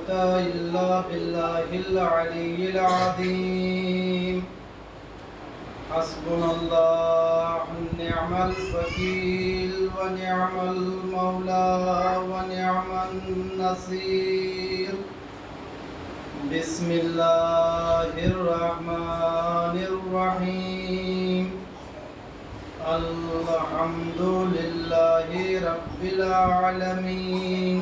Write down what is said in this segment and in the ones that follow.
قوة إلا بالله العلي العظيم. حسبنا الله ونعم الوكيل ونعم المولى ونعم النصير. بسم الله الرحمن الرحيم. الحمد لله رب العالمين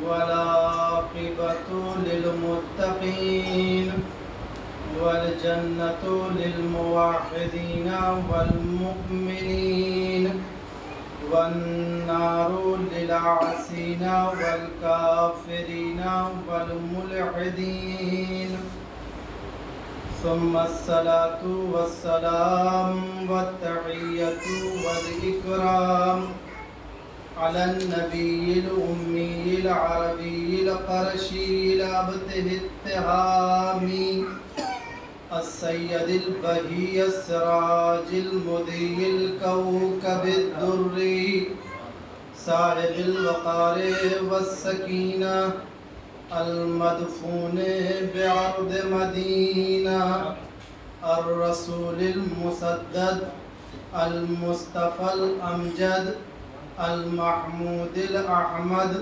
والعاقبة للمتقين والجنة للموحدين والمؤمنين والنار للعاصين والكافرين والملحدين. ثم الصلاة والسلام والتحية والإكرام على النبي الأمي العربي القرشي الأبته التهامي السيد البهي السراج المضيء الكوكب الدري صاحب الوقار والسكينة المدفون بعرض مدينة الرسول المسدد المصطفى الأمجد المحمود الأحمد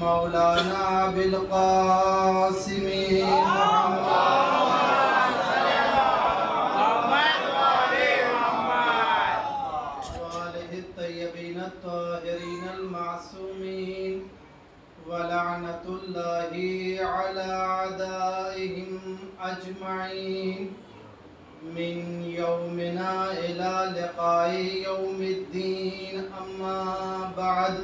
مولانا بالقاسم محمد وآله الطيبين الطاهرين المعصومين ولعنة الله على أعدائهم أجمعين من يومنا إلى لقاء يوم الدين. أما بعد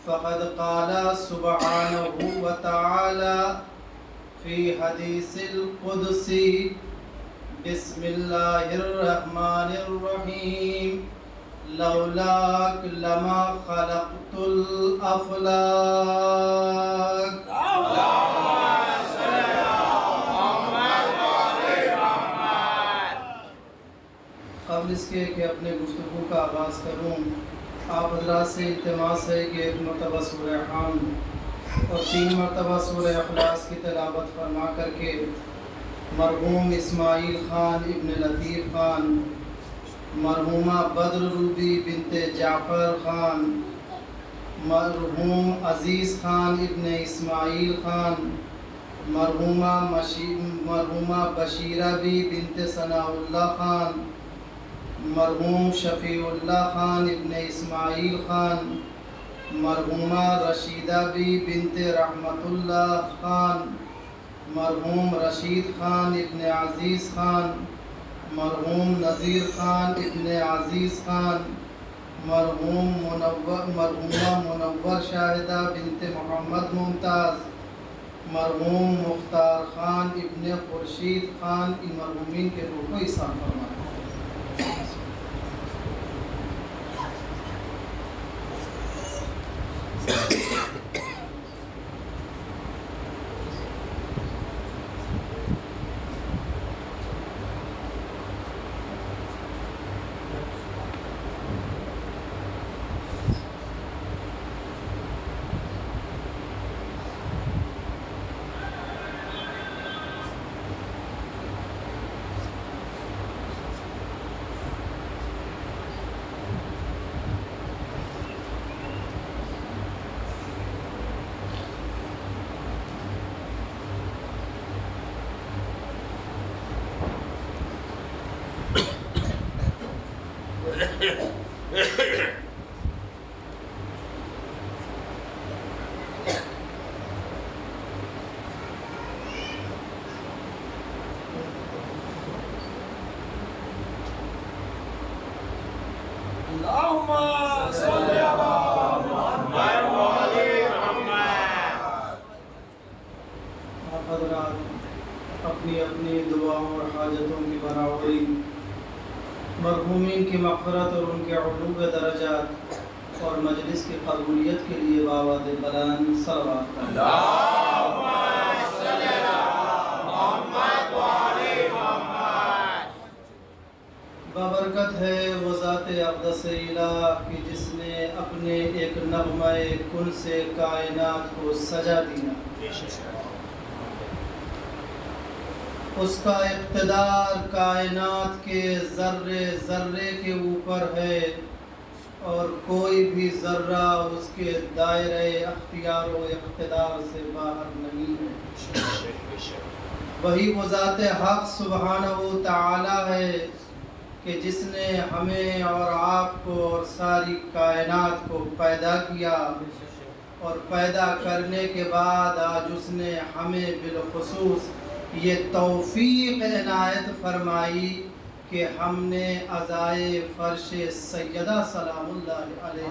فقد قال سبحانه وتعالى في حديث القدسي: بسم الله الرحمن الرحيم لولاك لما خلقت الأفلاك. قبل اس کے کہ اپنے گفتگو کا آغاز کروں، آپ حضرات سے التماس ہے کہ ایک مرتبہ سورہ حمد اور 3 مرتبہ سورہ اخلاص کی تلاوت فرما کر کے مرحوم اسماعیل خان ابن لطیف خان، مرحومہ بدر روبی بنت جعفر خان، مرحوم عزیز خان ابن اسماعیل خان، مرحومہ بشیرہ بی بنت ثناء اللہ خان، مرحوم شفیع اللہ خان ابن اسماعیل خان، مرحومہ رشیدہ بی بنت رحمت اللہ خان، مرحوم رشید خان ابن عزیز خان، مرحوم نذیر خان ابن عزیز خان، مرحومہ منور شاہدہ بنت محمد ممتاز، مرحوم مختار خان ابن خورشید خان، ان مرحومین کے روح کو احسان فرمائے. اپنی اپنی دعاؤں اور حاجتوں کی برابری، مرحومین کی مغفرت اور ان کے علو درجات اور مجلس کی قبولیت کے لیے بآواز بلند صلوات بابرکت ہے وہ ذات اقدس الہ کہ جس نے اپنے ایک نغمہ کن سے کائنات کو سجا دیا۔ اس کا اقتدار کائنات کے ذرے ذرے کے اوپر ہے اور کوئی بھی ذرہ اس کے دائرہ اختیار و اقتدار سے باہر نہیں ہے۔ وہی وہ ذات حق سبحانہ و تعالی ہے کہ جس نے ہمیں اور آپ کو اور ساری کائنات کو پیدا کیا، اور پیدا کرنے کے بعد آج اس نے ہمیں بالخصوص یہ توفیق عنایت فرمائی کہ ہم نے عزائے فرش سیدہ سلام اللہ علیہ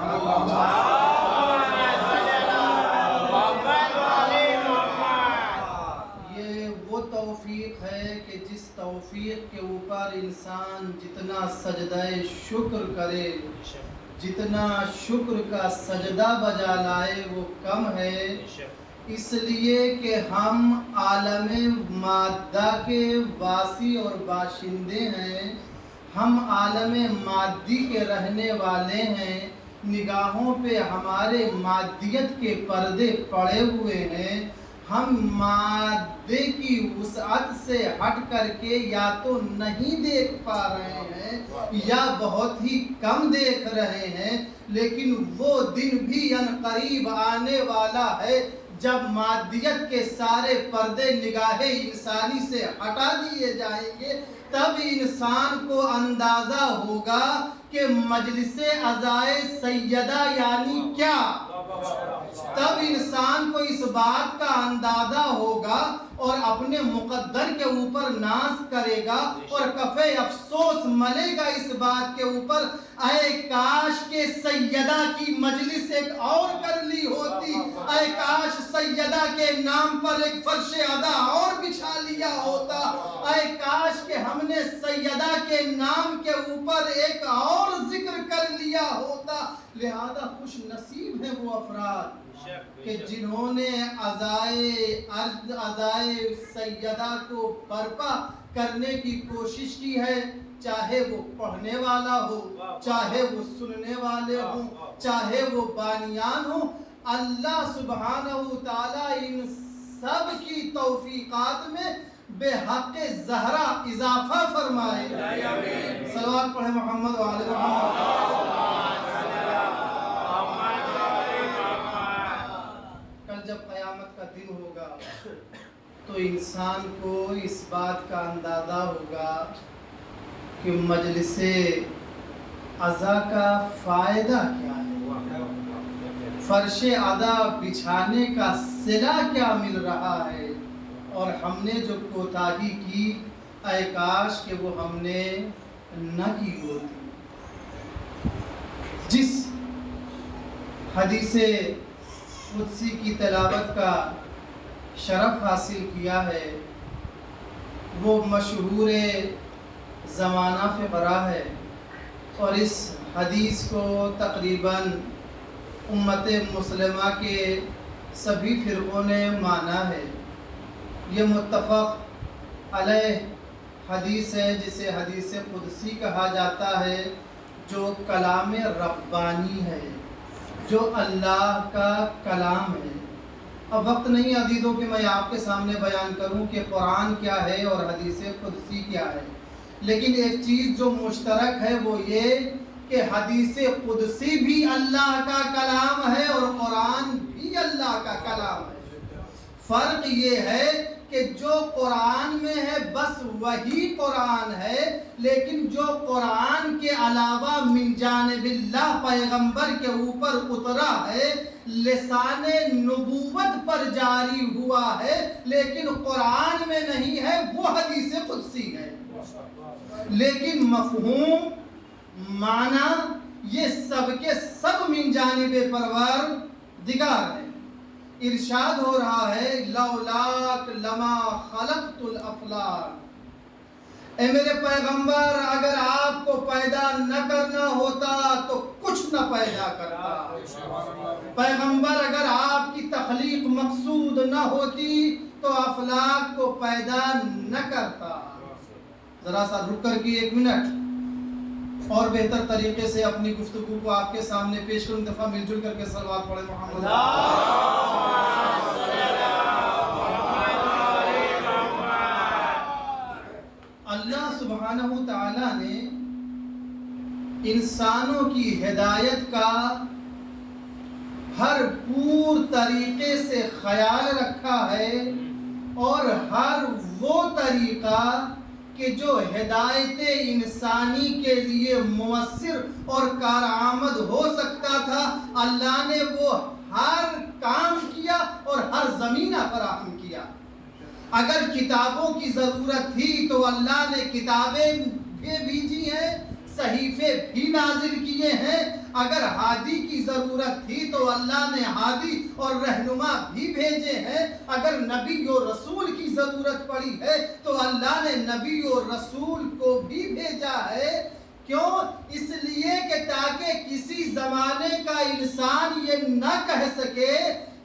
یہ وہ توفیق ہے کہ جس توفیق کے اوپر انسان جتنا سجدہ شکر کرے، جتنا شکر کا سجدہ بجا لائے وہ کم ہے، اس لیے کہ ہم عالم مادہ کے واسی اور باشندے ہیں، ہم عالم مادی کے رہنے والے ہیں، نگاہوں پہ ہمارے مادیت کے پردے پڑے ہوئے ہیں، ہم مادے کی وسعت سے ہٹ کر کے یا تو نہیں دیکھ پا رہے ہیں یا بہت ہی کم دیکھ رہے ہیں، لیکن وہ دن بھی عنقریب آنے والا ہے جب مادیت کے سارے پردے نگاہ انسانی سے ہٹا دیے جائیں گے، تب انسان کو اندازہ ہوگا کہ مجلس عزائے سیدہ یعنی کیا۔ تب انسان کو اس بات کا اندازہ ہوگا اور اپنے مقدر کے اوپر ناز کرے گا اور کفِ افسوس ملے گا اس بات کے اوپر، اے کاش کہ سیدہ کی مجلس ایک اور کر لی ہوتی، اے کاش سیدہ کے نام پر ایک فرش ادا اور بچھا لیا ہوتا، اے کاش کہ ہم نے سیدہ کے نام کے اوپر ایک اور ذکر کر لیا ہوتا۔ لہذا خوش نصیب ہیں وہ افراد کہ جنہوں نے عزائے سیدہ کو برپا کرنے کی کوشش کی ہے، چاہے وہ پڑھنے والا ہو، چاہے وہ سننے والے ہوں، چاہے وہ بانیان ہوں، اللہ سبحانہ وتعالی ان سب کی توفیقات میں بے حق زہرا اضافہ فرمائے۔ صلوات پڑھیں محمد و آل محمد۔ کل جب قیامت کا دن ہوگا تو انسان کو اس بات کا اندازہ ہوگا کہ مجلس عزا کا فائدہ کیا ہے، فرش عزا بچھانے کا صلہ کیا مل رہا ہے، اور ہم نے جو کوتاہی کی اے کاش کہ وہ ہم نے نہ کی ہوتی۔ جس حدیث قدسی کی تلاوت کا شرف حاصل کیا ہے وہ مشہور زمانہ فقرہ ہے، اور اس حدیث کو تقریباً امت مسلمہ کے سبھی فرقوں نے مانا ہے۔ یہ متفق علیہ حدیث ہے جسے حدیث قدسی کہا جاتا ہے، جو کلام ربانی ہے، جو اللہ کا کلام ہے۔ اب وقت نہیں عزیزوں کہ میں آپ کے سامنے بیان کروں کہ قرآن کیا ہے اور حدیث قدسی کیا ہے، لیکن ایک چیز جو مشترک ہے وہ یہ کہ حدیث قدسی بھی اللہ کا کلام ہے اور قرآن بھی اللہ کا کلام ہے۔ فرق یہ ہے کہ جو قرآن میں ہے بس وہی قرآن ہے، لیکن جو قرآن کے علاوہ من جانب اللہ پیغمبر کے اوپر اترا ہے، لسان نبوت پر جاری ہوا ہے، لیکن قرآن میں نہیں ہے، وہ حدیث قدسی ہے۔ لیکن مفہوم، معنی یہ سب کے سب من جانب پروردگار ہے۔ ارشاد ہو رہا ہے لولاک لما خلقت الافلاک، اے میرے پیغمبر اگر آپ کو پیدا نہ کرنا ہوتا تو کچھ نہ پیدا کرتا، پیغمبر اگر آپ کی تخلیق مقصود نہ ہوتی تو افلاک کو پیدا نہ کرتا۔ ذرا سا رک کر کے ایک منٹ، اور بہتر طریقے سے اپنی گفتگو کو آپ کے سامنے پیش کروں. دفعہ مل جل کر کے صلوات پڑھیں محمد. اللہ سبحانہ تعالیٰ نے انسانوں کی ہدایت کا بھرپور طریقے سے خیال رکھا ہے، اور ہر وہ طریقہ کہ جو ہدایت انسانی کے لیے مؤثر اور کارآمد ہو سکتا تھا، اللہ نے وہ ہر کام کیا اور ہر زمینہ فراہم کیا. اگر کتابوں کی ضرورت تھی تو اللہ نے کتابیں بھی بھیجی ہیں، صحیفے بھی نازل کیے ہیں. اگر ہادی کی ضرورت تھی تو اللہ نے ہادی اور رہنما بھی بھیجے ہیں. اگر نبی و رسول کی ضرورت پڑی ہے تو اللہ نے نبی و رسول کو بھی بھیجا ہے. کیوں؟ اس لیے کہ تاکہ کسی زمانے کا انسان یہ نہ کہہ سکے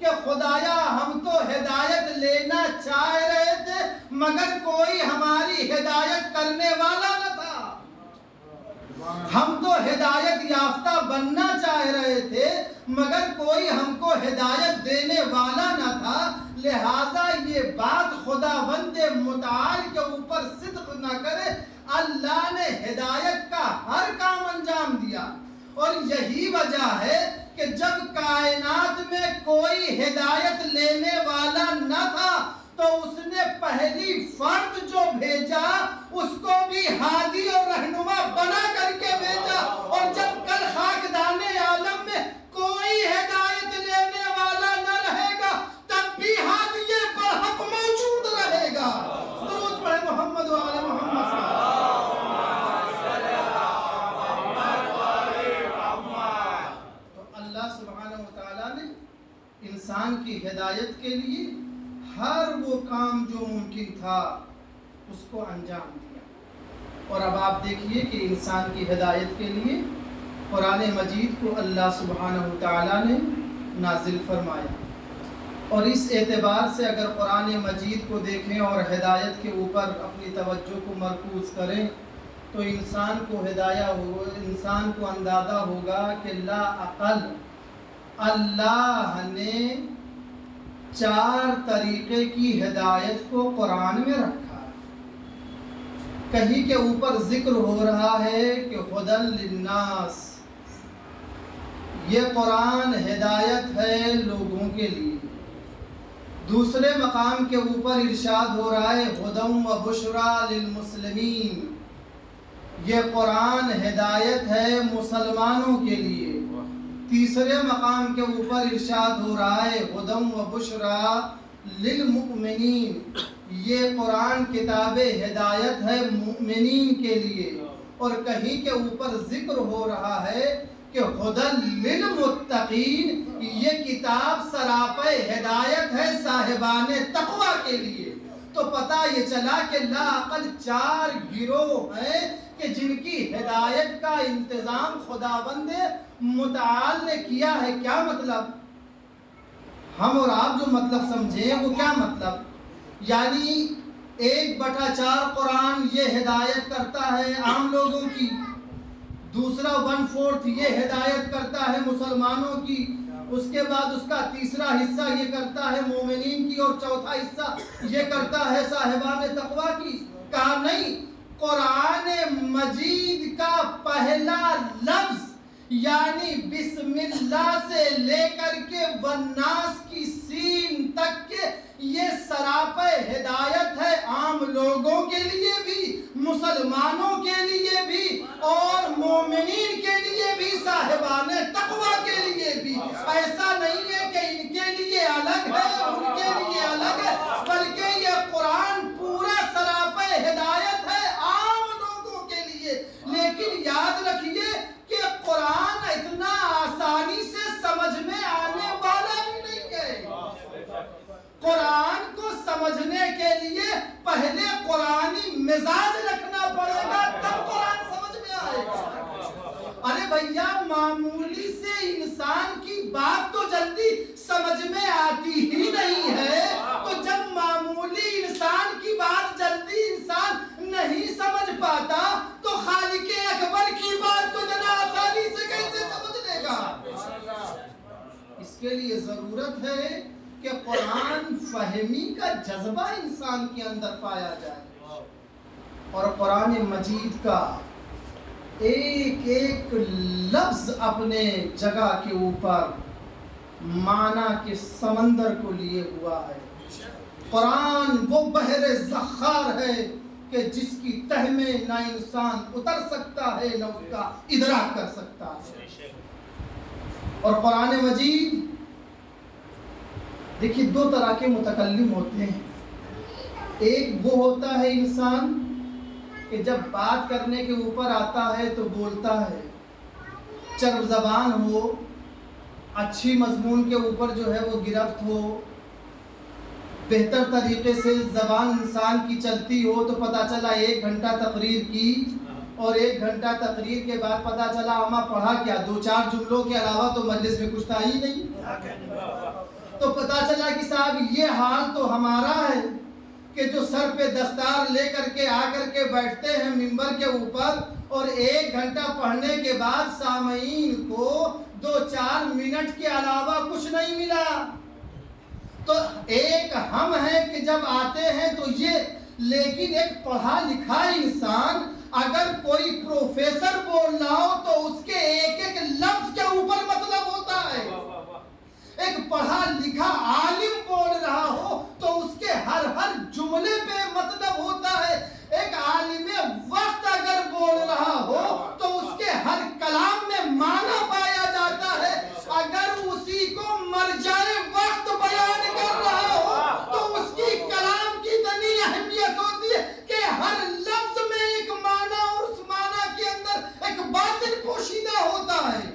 کہ خدایا ہم تو ہدایت لینا چاہ رہے تھے مگر کوئی ہماری ہدایت کرنے والا نہ تھا. ہم تو ہدایت یافتہ بننا چاہ رہے تھے مگر کوئی ہم کو ہدایت دینے والا نہ تھا. لہٰذا یہ بات خداوند متعال کے اوپر صدق نہ کرے. اللہ نے ہدایت کا ہر کام انجام دیا، اور یہی وجہ ہے کہ جب کائنات میں کوئی ہدایت لینے والا نہ تھا تو اس نے پہلی فرد جو بھیجا اس کو بھی ہادی اور رہنما بنا کر کے بھیجا. اور جب کل خاکدان عالم میں کوئی ہدایت لینے والا نہ رہے گا تب بھی ہادی برحق موجود رہے گا. درود پڑھیں محمد و آل محمد. تو اللہ سبحانہ وتعالی نے انسان کی ہدایت کے لیے ہر وہ کام جو ممکن تھا اس کو انجام دیا. اور اب آپ دیکھیے کہ انسان کی ہدایت کے لیے قرآن مجید کو اللہ سبحانہ وتعالی نے نازل فرمایا. اور اس اعتبار سے اگر قرآن مجید کو دیکھیں اور ہدایت کے اوپر اپنی توجہ کو مرکوز کریں تو انسان کو انسان کو اندازہ ہوگا کہ لا اقل اللہ نے 4 طریقے کی ہدایت کو قرآن میں رکھا. کہیں کے اوپر ذکر ہو رہا ہے کہ ہدی للناس، یہ قرآن ہدایت ہے لوگوں کے لیے. دوسرے مقام کے اوپر ارشاد ہو رہا ہے ہدی و بشری للمسلمین، یہ قرآن ہدایت ہے مسلمانوں کے لیے. تیسرے مقام کے اوپر ارشاد ہو رہا ہے ہدی و بشری للمؤمنین، یہ قرآن کتاب ہدایت ہے مومنین کے لیے. اور کہیں کے اوپر ذکر ہو رہا ہے کہ ہدی للمتقین، یہ کتاب سراپے ہدایت ہے صاحبان تقوی کے لیے. تو پتہ یہ چلا کہ لا اقل 4 گروہ ہیں کہ جن کی ہدایت کا انتظام خداوند متعال نے کیا ہے. کیا مطلب؟ ہم اور آپ جو مطلب سمجھیں وہ کیا مطلب؟ یعنی 1/4 قرآن یہ ہدایت کرتا ہے عام لوگوں کی، دوسرا 1/4 یہ ہدایت کرتا ہے مسلمانوں کی، اس کے بعد اس کا تیسرا حصہ یہ کرتا ہے مومنین کی، اور چوتھا حصہ یہ کرتا ہے صاحبان تقوی کی. کہا نہیں، قرآن مجید کا پہلا لفظ یعنی بسم اللہ سے لے کر کے والناس کی سین تک کے یہ سراپے ہدایت ہے عام لوگوں کے لیے بھی، مسلمانوں کے لیے بھی، اور مومنین کے لیے بھی، صاحبان تقوی کے لیے بھی. ایسا نہیں ہے کہ ان کے لیے الگ ہے ان کے لیے الگ ہے، بلکہ یہ قرآن پورا سراپے ہدایت ہے عام لوگوں کے لیے. لیکن یاد رکھیے کہ قرآن اتنا آسانی سے سمجھ میں آنے والا بھی نہیں ہے. قرآن کو سمجھنے کے لیے پہلے قرآنی مزاج رکھنا پڑے گا تب قرآن سمجھ میں آئے گا. ارے بھیا معمولی سے انسان کی بات تو جلدی سمجھ میں آتی ہی نہیں ہے، تو جب معمولی انسان کی بات جلدی انسان نہیں سمجھ پاتا تو خالق اکبر کی بات اس کے لیے ضرورت ہے کہ قرآن فہمی کا جذبہ انسان کے اندر پایا جائے، اور قرآن مجید کا ایک ایک لفظ اپنے جگہ کے اوپر معنی کے سمندر کو لیے ہوا ہے۔ قرآن وہ بحر زخار ہے کہ جس کی تہ میں نہ انسان اتر سکتا ہے نہ اس کا ادراک کر سکتا ہے۔ اور قرآن مجید دیکھیے دو طرح کے متکلم ہوتے ہیں۔ ایک وہ ہوتا ہے انسان کہ جب بات کرنے کے اوپر آتا ہے تو بولتا ہے، چرب زبان ہو، اچھی مضمون کے اوپر جو ہے وہ گرفت ہو، بہتر طریقے سے زبان انسان کی چلتی ہو، تو پتہ چلا 1 گھنٹہ تقریر کی اور 1 گھنٹہ تقریر کے بعد پتہ چلا اما پڑھا کیا، 2-4 جملوں کے علاوہ تو مجلس میں کچھ تھا ہی نہیں۔ تو پتہ چلا کہ صاحب یہ حال تو ہمارا ہے کہ جو سر پہ دستار لے کر کے آ کر کے بیٹھتے ہیں منبر کے اوپر، اور 1 گھنٹہ پڑھنے کے بعد سامعین کو 2-4 منٹ کے علاوہ کچھ نہیں ملا۔ تو ایک ہم ہیں کہ جب آتے ہیں تو یہ، لیکن ایک پڑھا لکھا انسان اگر کوئی پروفیسر بول رہا ہو تو اس کے ایک ایک لفظ کے اوپر مطلب ہوتا ہے۔ ایک پڑھا لکھا عالم بول رہا ہو تو اس کے ہر جملے پہ مطلب ہوتا ہے۔ ایک عالم وقت اگر بول رہا ہو تو اس کے ہر کلام میں معنی پایا جاتا ہے۔ اگر اسی کو مرجع وقت بیان کر رہا ہو تو اس کی کلام کی اتنی اہمیت ہوتی ہے کہ ہر لفظ میں ایک معنی اور اس معنی کے اندر ایک باطن پوشیدہ ہوتا ہے۔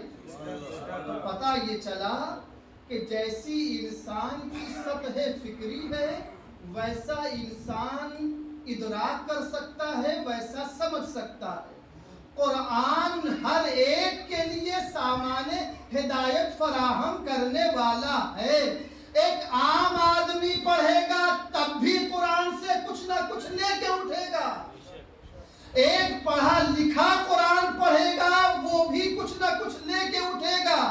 تو پتہ یہ چلا کہ جیسی انسان کی سطح فکری ہے ویسا انسان ادراک کر سکتا ہے، ویسا سمجھ سکتا ہے۔ قرآن ہر ایک کے لیے سامان ہدایت فراہم کرنے والا ہے۔ ایک عام آدمی پڑھے گا تب بھی قرآن سے کچھ نہ کچھ لے کے اٹھے گا، ایک پڑھا لکھا قرآن پڑھے گا وہ بھی کچھ نہ کچھ لے کے اٹھے گا،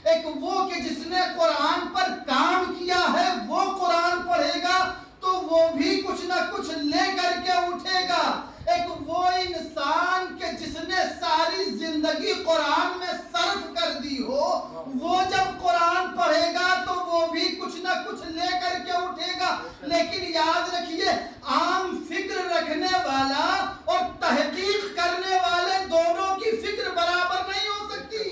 ایک وہ کہ جس نے قرآن پر کام کیا ہے وہ قرآن پڑھے گا تو وہ بھی کچھ نہ کچھ لے کر کے اٹھے گا، ایک وہ انسان کہ جس نے ساری زندگی قرآن میں صرف کر دی ہو وہ جب قرآن پڑھے گا تو وہ بھی کچھ نہ کچھ لے کر کے اٹھے گا۔ لیکن یاد رکھیے عام فکر رکھنے والا اور تحقیق کرنے والے دونوں کی فکر برابر نہیں ہو سکتی،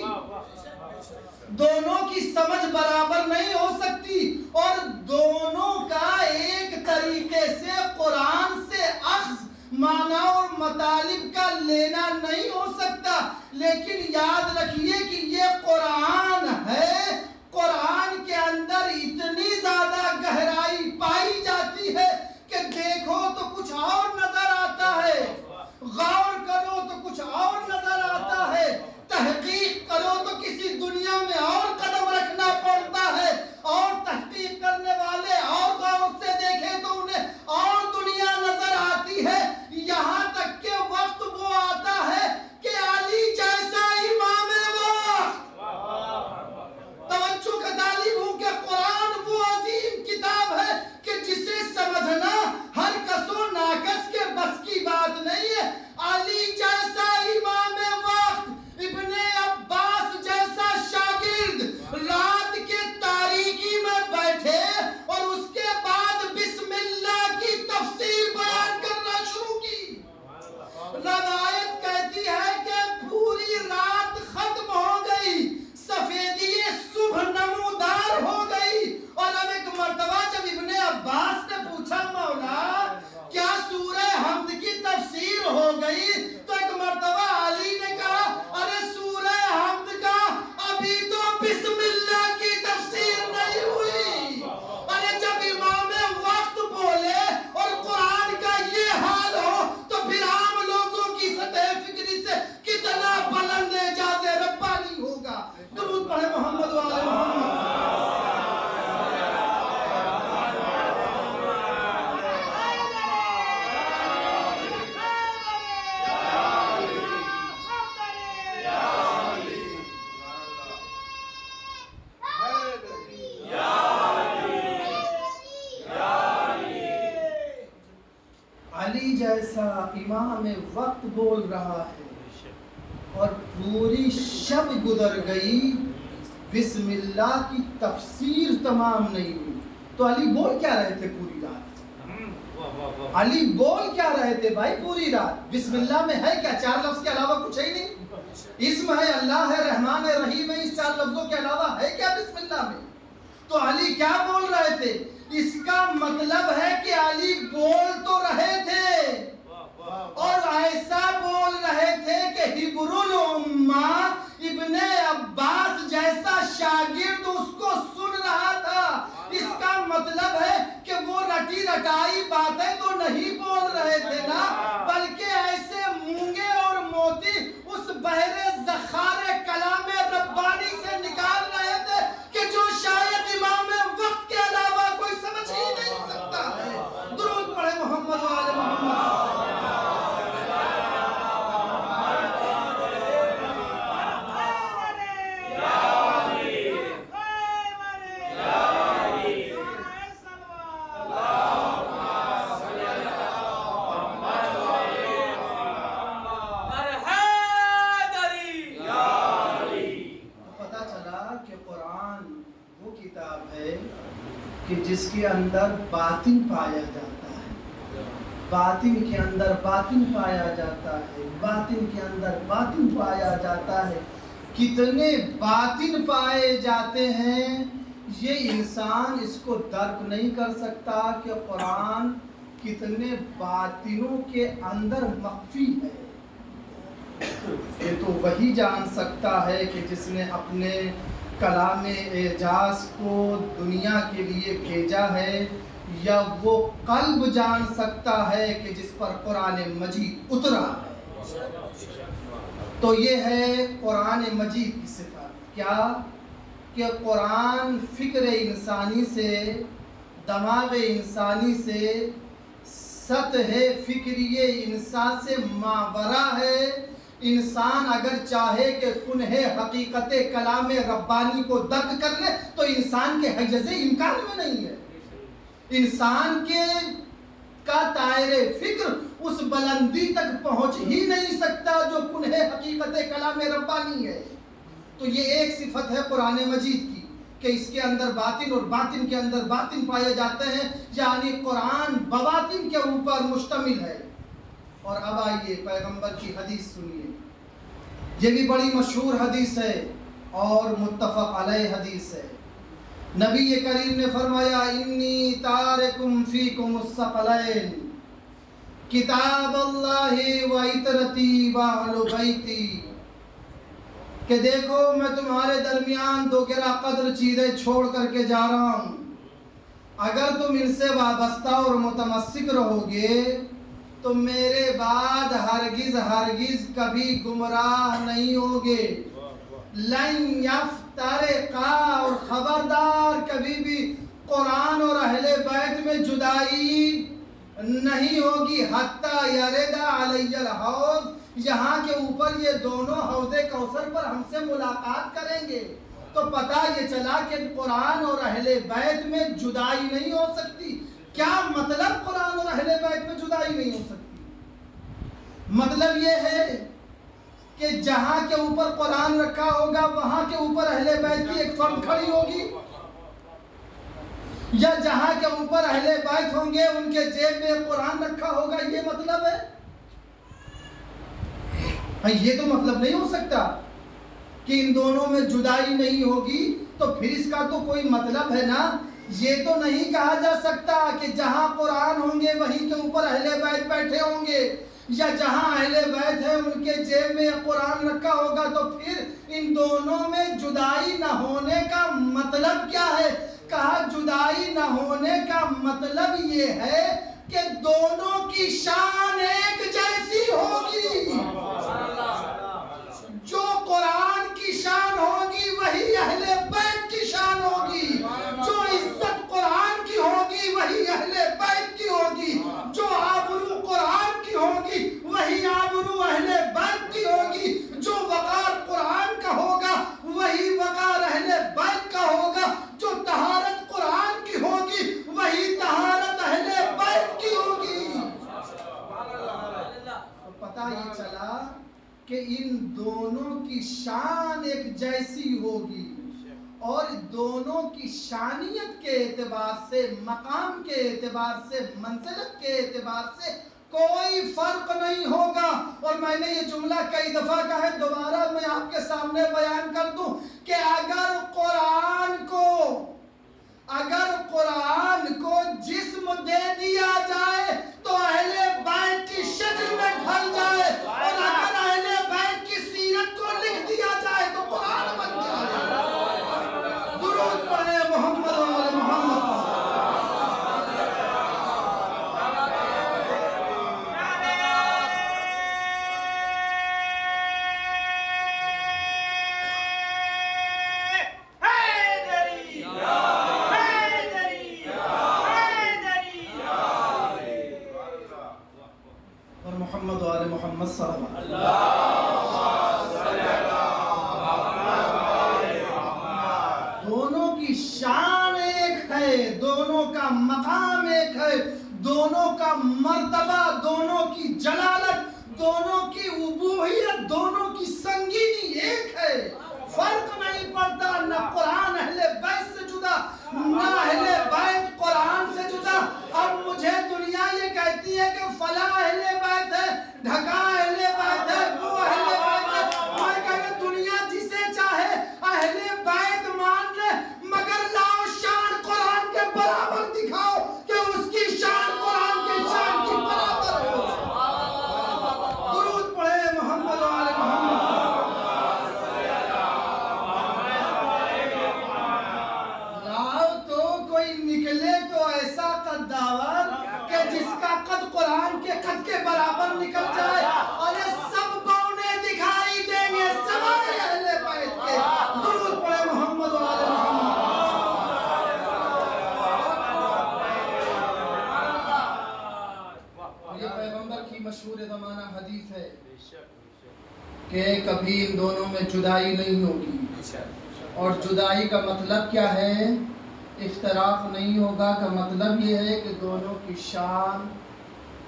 دونوں کی سمجھ برابر نہیں ہو سکتی، اور دونوں کا ایک طریقے سے قرآن سے اخذ معنی اور مطالب کا لینا نہیں ہو سکتا۔ لیکن یاد رکھیے کہ یہ قرآن ہے، قرآن کے اندر اتنی زیادہ گہرائی پائی جاتی ہے کہ دیکھو تو کچھ اور نظر آتا ہے، غور کرو تو کچھ اور نظر آتا ہے، تحقیق کرو تو کسی دنیا میں اور قدم رکھنا پڑتا ہے، اور تحقیق کرنے والے اور غور سے دیکھیں تو انہیں اور دنیا نظر آتی ہے، یہاں تک کہ وقت وہ آتا ہے کہ علی جیسا امام وقت، توجہ کا طالب ہوں کہ قرآن وہ عظیم کتاب ہے کہ جسے سمجھنا ہر کس و ناکس کے بس کی بات نہیں ہے۔ علی جیسا امام وقت، ابن عباس جیسا شاگرد رات کے تاریکی میں بیٹھے اور اس کے بعد بسم اللہ کی تفسیر بیان کرنا شروع کی۔ روایت کہتی ہے کہ پوری رات ختم ہو گئی، سفیدی صبح نمودار ہو گئی، اور اب ایک مرتبہ جب ابن عباس نے پوچھا مولا کیا سورہ حمد کی تفسیر ہو گئی، تو ایک مرتبہ علی نے کہا ارے سورہ حمد کا ابھی تو بسم اللہ کی تفسیر نہیں ہوئی۔ ارے جب امام وقت بولے اور قرآن کا یہ حال ہو تو پھر عام لوگوں کی سطح فکری سے کتنا بلند اعجاز ربانی ہوگا۔ درود پڑھے محمد و آل محمد۔ جیسا امام وقت بول رہا ہے اور پوری شب گزر گئی، بسم اللہ کی تفسیر تمام نہیں ہوئی، تو علی بول کیا رہے تھے پوری رات؟ علی بول کیا رہے تھے بھائی پوری رات؟ بسم اللہ میں ہے کیا؟ 4 لفظ کے علاوہ کچھ ہے ہی نہیں۔ اسم ہے، اللہ ہے، رحمان ہے، رحیم ہے، اس 4 لفظوں کے علاوہ ہے کیا بسم اللہ میں؟ تو علی کیا بول رہے تھے؟ اس کا مطلب ہے کہ علی بول تو رہے تھے اور ایسا بول رہے تھے کہ حبر الامہ ابن عباس جیسا شاگرد اس کو سن رہا تھا۔ اس کا مطلب ہے کہ وہ رٹی رٹائی باتیں تو نہیں بول رہے تھے نا، بلکہ ایسے مونگے اور موتی اس بحر ذخار کلام ربانی سے نکال رہے تھے کہ جو شاید امام وقت کے علاوہ کوئی سمجھ ہی نہیں سکتا ہے۔ درود پڑھے محمد و آل محمد۔ کہ جس کے اندر باطن پایا جاتا ہے، باطن کے اندر باطن پایا جاتا ہے، باطن کے اندر باطن پایا جاتا ہے۔ کتنے باطن پائے جاتے ہیں یہ انسان اس کو درک نہیں کر سکتا کہ قرآن کتنے باطنوں کے اندر مخفی ہے۔ یہ تو وہی جان سکتا ہے کہ جس نے اپنے کلام اعجاز کو دنیا کے لیے بھیجا ہے، یا وہ قلب جان سکتا ہے کہ جس پر قرآن مجید اترا ہے۔ تو یہ ہے قرآن مجید کی صفت، کیا کہ قرآن فکر انسانی سے، دماغ انسانی سے، سطح فکری انسان سے ماورا ہے۔ انسان اگر چاہے کہ کنہ حقیقت کلام ربانی کو درک کر لے تو انسان کے حیز امکان میں نہیں ہے۔ انسان کے کا دائرہ فکر اس بلندی تک پہنچ ہی نہیں سکتا جو کنہ حقیقت کلام ربانی ہے۔ تو یہ ایک صفت ہے قرآن مجید کی کہ اس کے اندر باطن اور باطن کے اندر باطن پائے جاتے ہیں، یعنی قرآن بواطن کے اوپر مشتمل ہے۔ اور اب آئیے پیغمبر کی حدیث سنیے، یہ بھی بڑی مشہور حدیث ہے اور متفق علیہ حدیث ہے۔ نبی کریم نے فرمایا انی تارکم فیکم الثقلین کتاب اللہ و عطرتی و اہل بیتی، کہ دیکھو میں تمہارے درمیان 2 گرہ قدر چیزیں چھوڑ کر کے جا رہا ہوں، اگر تم ان سے وابستہ اور متمسک رہو گے تو میرے بعد ہرگز ہرگز کبھی گمراہ نہیں ہوگے۔ لن یفترقا، اور خبردار کبھی بھی قرآن اور اہل بیت میں جدائی نہیں ہوگی، حتی یرد علی الحوض، یہاں کے اوپر یہ دونوں حوض کوثر پر ہم سے ملاقات کریں گے۔ تو پتہ یہ چلا کہ قرآن اور اہل بیت میں جدائی نہیں ہو سکتی۔ کیا مطلب قرآن اور اہل بیت میں جدائی نہیں ہو سکتی؟ مطلب یہ ہے کہ جہاں کے اوپر قرآن رکھا ہوگا وہاں کے اوپر اہل بیت کی ایک فرد کھڑی ہوگی، یا جہاں کے اوپر اہل بیت ہوں گے ان کے جیب میں قرآن رکھا ہوگا، یہ مطلب ہے؟ یہ تو مطلب نہیں ہو سکتا کہ ان دونوں میں جدائی نہیں ہوگی، تو پھر اس کا تو کوئی مطلب ہے نا۔ یہ تو نہیں کہا جا سکتا کہ جہاں قرآن ہوں گے وہیں کے اوپر اہل بیت بیٹھے ہوں گے، یا جہاں اہل بیت ہے ان کے جیب میں قرآن رکھا ہوگا، تو پھر ان دونوں میں جدائی نہ ہونے کا مطلب کیا ہے؟ کہا جدائی نہ ہونے کا مطلب یہ ہے کہ دونوں کی شان ایک جیسی ہوگی۔ جو قرآن کی شان ہوگی وہی اہل بیت کی شان ہوگی، جو عزت قرآن کی ہوگی وہی اہل بیت کی ہوگی، جو آبرو قرآن کی ہوگی وہی آبرو اہل بیت کی ہوگی، جو وقار قرآن کا ہوگا وہی وقار اہل بیت کا ہوگا، جو طہارت قرآن کی ہوگی وہی طہارت اہل بیت کی ہوگی۔ کہ ان دونوں کی شان ایک جیسی ہوگی اور دونوں کی شانیت کے اعتبار سے، مقام کے اعتبار سے، منزلت کے اعتبار سے کوئی فرق نہیں ہوگا۔ اور میں نے یہ جملہ کئی دفعہ کہا ہے، دوبارہ میں آپ کے سامنے بیان کر دوں کہ اگر قرآن کو جسم دے دیا جائے تو اہل بیت کی شکل میں ڈھل جائے، اور اگر اہل بیت کی سیرت کو لکھ دیا جائے تو قرآن بن جائے۔ درود پڑھے محمد و آل محمد۔ اور محمد و آل محمد صلی اللہ علیہ وسلم۔ دونوں کی شان ایک ہے، دونوں کا مقام ایک ہے، دونوں کا مرتبہ، دونوں کی جلالت، دونوں کی ابوہیت، دونوں کی سنگینی ایک ہے۔ فرق نہیں پڑتا، نہ قرآن اہل بیت سے جدا، نہ اہل بیت قرآن سے جدا۔ اب مجھے دنیا یہ کہتی ہے کہ فلاں اہل بیت ہے، ڈھکا اہل بیت ہے، وہ اہل بیت ہے۔ میں کہہ دنیا جسے چاہے اہل بیت مان لے، مگر لاؤ شان قرآن کے برابر دکھاؤ کہ اس کی شان قرآن کے شان کی برابر ہو۔ درود پڑھے محمد و آل محمد۔ لاؤ تو کوئی نکلے تو ایسا قداور کہ جس کا قد قرآن کے قد کے برابر نکل جائے، اور یہ سب بونے دکھائی دیں گے سوائے اہل بیت کے۔ درود پڑھے محمد و آل محمد۔ یہ پیغمبر کی مشہور زمانہ حدیث ہے کہ کبھی ان دونوں میں جدائی نہیں ہوگی، اور جدائی کا مطلب کیا ہے؟ اختلاف نہیں ہوگا کا مطلب یہ ہے کہ دونوں کی شان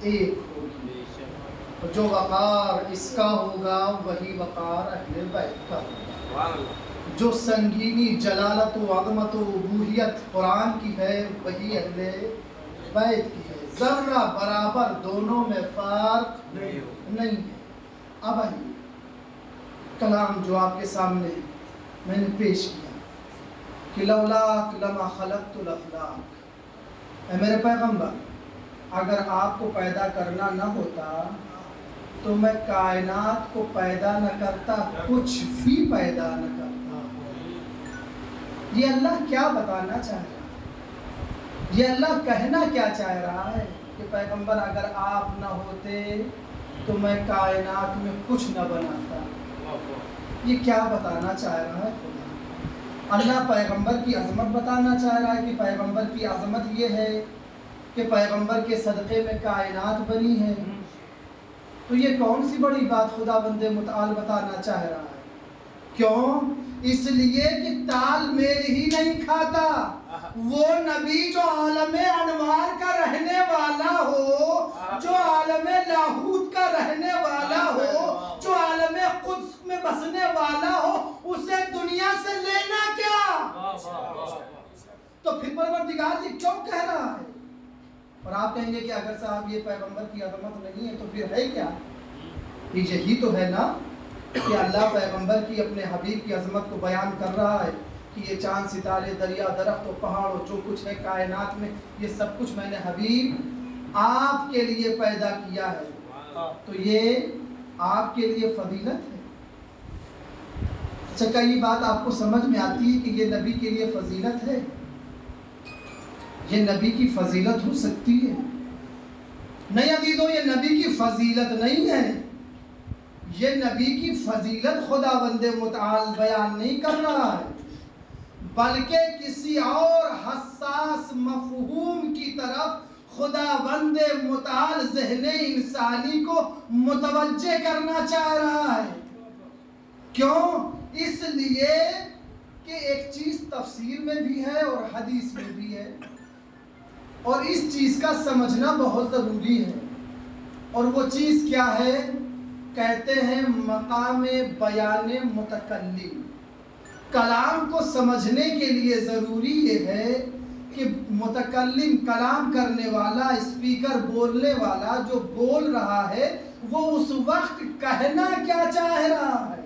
ایک ہوگی، جو وقار اس کا ہوگا وہی وقار اہل بیت کا ہوگا، جو سنگینی، جلالت و عظمت و ابوہیت قرآن کی ہے وہی اہل بیت کی ہے۔ ذرہ برابر دونوں میں فرق نہیں ہے۔ اب آئیے کلام جو آپ کے سامنے میں نے پیش کیا کہ لولاک لما خلقت الافلاک، اے میرے پیغمبر اگر آپ کو پیدا کرنا نہ ہوتا تو میں کائنات کو پیدا نہ کرتا، کچھ بھی پیدا نہ کرتا۔ یہ اللہ کیا بتانا چاہ رہا ہے؟ یہ اللہ کہنا کیا چاہ رہا ہے کہ پیغمبر اگر آپ نہ ہوتے تو میں کائنات میں کچھ نہ بناتا۔ یہ کیا بتانا چاہ رہا ہے خدا؟ اللہ پیغمبر کی عظمت بتانا چاہ رہا ہے کہ پیغمبر کی عظمت یہ ہے کہ پیغمبر کے صدقے میں کائنات بنی ہے۔ تو یہ کون سی بڑی بات خدا بند متعال بتانا چاہ رہا ہے؟ کیوں؟ اس لیے کہ تال میل ہی نہیں کھاتا۔ وہ نبی جو عالم انوار کا رہنے والا ہو، جو عالم لاہوت کا رہنے والا ہو، جو عالم قدس میں بسنے والا ہو، اسے دنیا سے لینا کیا؟ تو پھر پروردگار جی کیوں کہہ رہا ہے؟ اور آپ کہیں گے کہ اگر صاحب یہ پیغمبر کی عظمت نہیں ہے تو پھر ہے کیا؟ یہی تو ہے نا کہ اللہ پیغمبر کی اپنے حبیب کی عظمت کو بیان کر رہا ہے کہ یہ چاند ستارے، دریا، درخت و پہاڑ و جو کچھ ہے کائنات میں، یہ سب کچھ میں نے حبیب آپ کے لیے پیدا کیا ہے۔ تو یہ آپ کے لیے فضیلت ہے۔ اچھا، کیا یہ بات آپ کو سمجھ میں آتی ہے کہ یہ نبی کے لیے فضیلت ہے؟ یہ نبی کی فضیلت ہو سکتی ہے؟ نہیں عزیزو، یہ نبی کی فضیلت نہیں ہے۔ یہ نبی کی فضیلت خدا بند متعال بیان نہیں کر رہا ہے، بلکہ کسی اور حساس مفہوم کی طرف خدا بند متعال ذہن انسانی کو متوجہ کرنا چاہ رہا ہے۔ کیوں؟ اس لیے کہ ایک چیز تفسیر میں بھی ہے اور حدیث میں بھی ہے، اور اس چیز کا سمجھنا بہت ضروری ہے۔ اور وہ چیز کیا ہے کہتے ہیں مقام بیان متکلم. کلام کو سمجھنے کے لیے ضروری یہ ہے کہ متکلم کلام کرنے والا، اسپیکر بولنے والا جو بول رہا ہے وہ اس وقت کہنا کیا چاہ رہا ہے،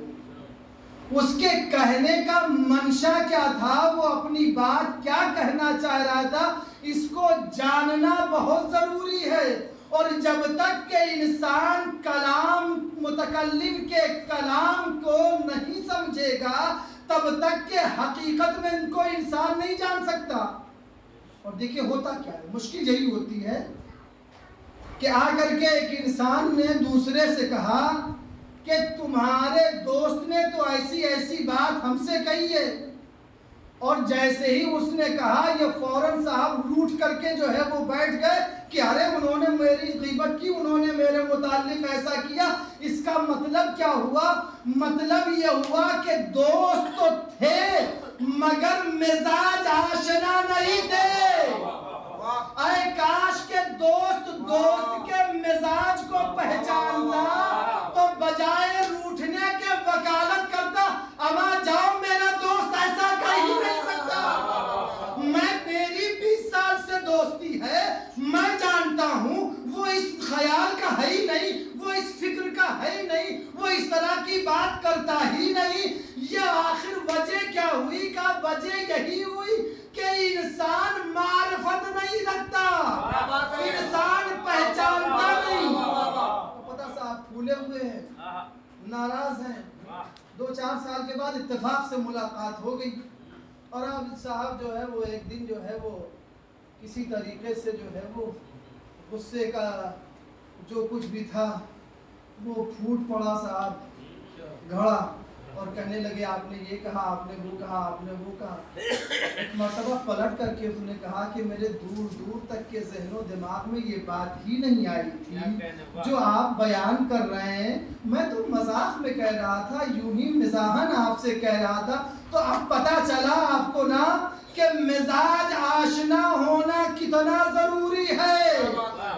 اس کے کہنے کا منشا کیا تھا، وہ اپنی بات کیا کہنا چاہ رہا تھا، اس کو جاننا بہت ضروری ہے. اور جب تک کہ انسان کلام متکلم کے کلام کو نہیں سمجھے گا تب تک کہ حقیقت میں ان کو انسان نہیں جان سکتا. اور دیکھیں ہوتا کیا ہے، مشکل یہی ہوتی ہے کہ آ کر کے ایک انسان نے دوسرے سے کہا کہ تمہارے دوست نے تو ایسی ایسی بات ہم سے کہی ہے، اور جیسے ہی اس نے کہا یہ فوراً صاحب روٹ کر کے جو ہے وہ بیٹھ گئے کہ ارے انہوں نے میری غیبت کی، انہوں نے میرے متعلق ایسا کیا. اس کا مطلب کیا ہوا؟ مطلب یہ ہوا کہ دوست تو تھے مگر مزاج آشنا نہیں تھے. اے کاش کے دوست کے مزاج کو پہچانتا تو بجائے روٹھنے کے وکالت کرتا، اما جاؤ میرا دوست ایسا کر ہی نہیں سکتا. میری 20 سال سے دوستی ہے، میں جانتا ہوں وہ اس خیال کا ہے ہی نہیں، وہ اس فکر کا ہے ہی نہیں، وہ اس طرح کی بات کرتا ہی نہیں. یہ آخر وجہ کیا ہوئی؟ کا وجہ یہی ہوئی کہ انسان معرفت نہیں رکھتا، انسان پہچانتا نہیں. پتہ صاحب پھولے ہوئے ہیں، ناراض ہیں. 2-4 سال کے بعد اتفاق سے ملاقات ہو گئی، اور اب صاحب جو ہے وہ ایک دن جو ہے وہ کسی طریقے سے جو ہے وہ غصے کا جو کچھ بھی تھا وہ پھوٹ پڑا صاحب، گھڑا، اور کہنے لگے آپ نے یہ کہا، آپ نے وہ کہا، آپ نے وہ کہا. ایک مرتبہ پلٹ کر کے اس نے کہا کہ میرے دور دور تک کے ذہن و دماغ میں یہ بات ہی نہیں آئی تھی جو آپ بیان کر رہے ہیں. میں تو مذاق میں کہہ رہا تھا، یوں ہی مزاحاً آپ سے کہہ رہا تھا. تو اب پتہ چلا آپ کو نا کہ مزاج آشنا ہونا کتنا ضروری ہے،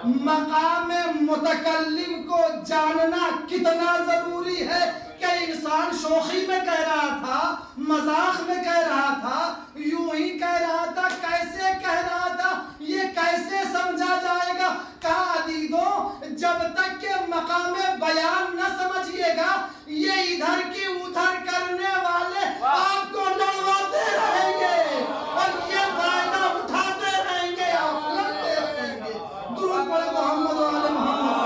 مقام متکلم کو جاننا کتنا ضروری ہے. کہ انسان شوخی میں کہہ رہا تھا، مذاق میں کہہ رہا تھا، یوں ہی کہہ رہا تھا، کیسے کہہ رہا تھا، یہ کیسے سمجھا جائے گا؟ کہا عزیزوں جب تک کہ مقام بیان نہ سمجھیے گا یہ ادھر کی ادھر کرنے والے آپ کو لڑواتے رہیں گے اور یہ فائدہ اٹھاتے رہیں گے، آپ لڑتے رہیں گے. درود پڑھے محمد و آل محمد.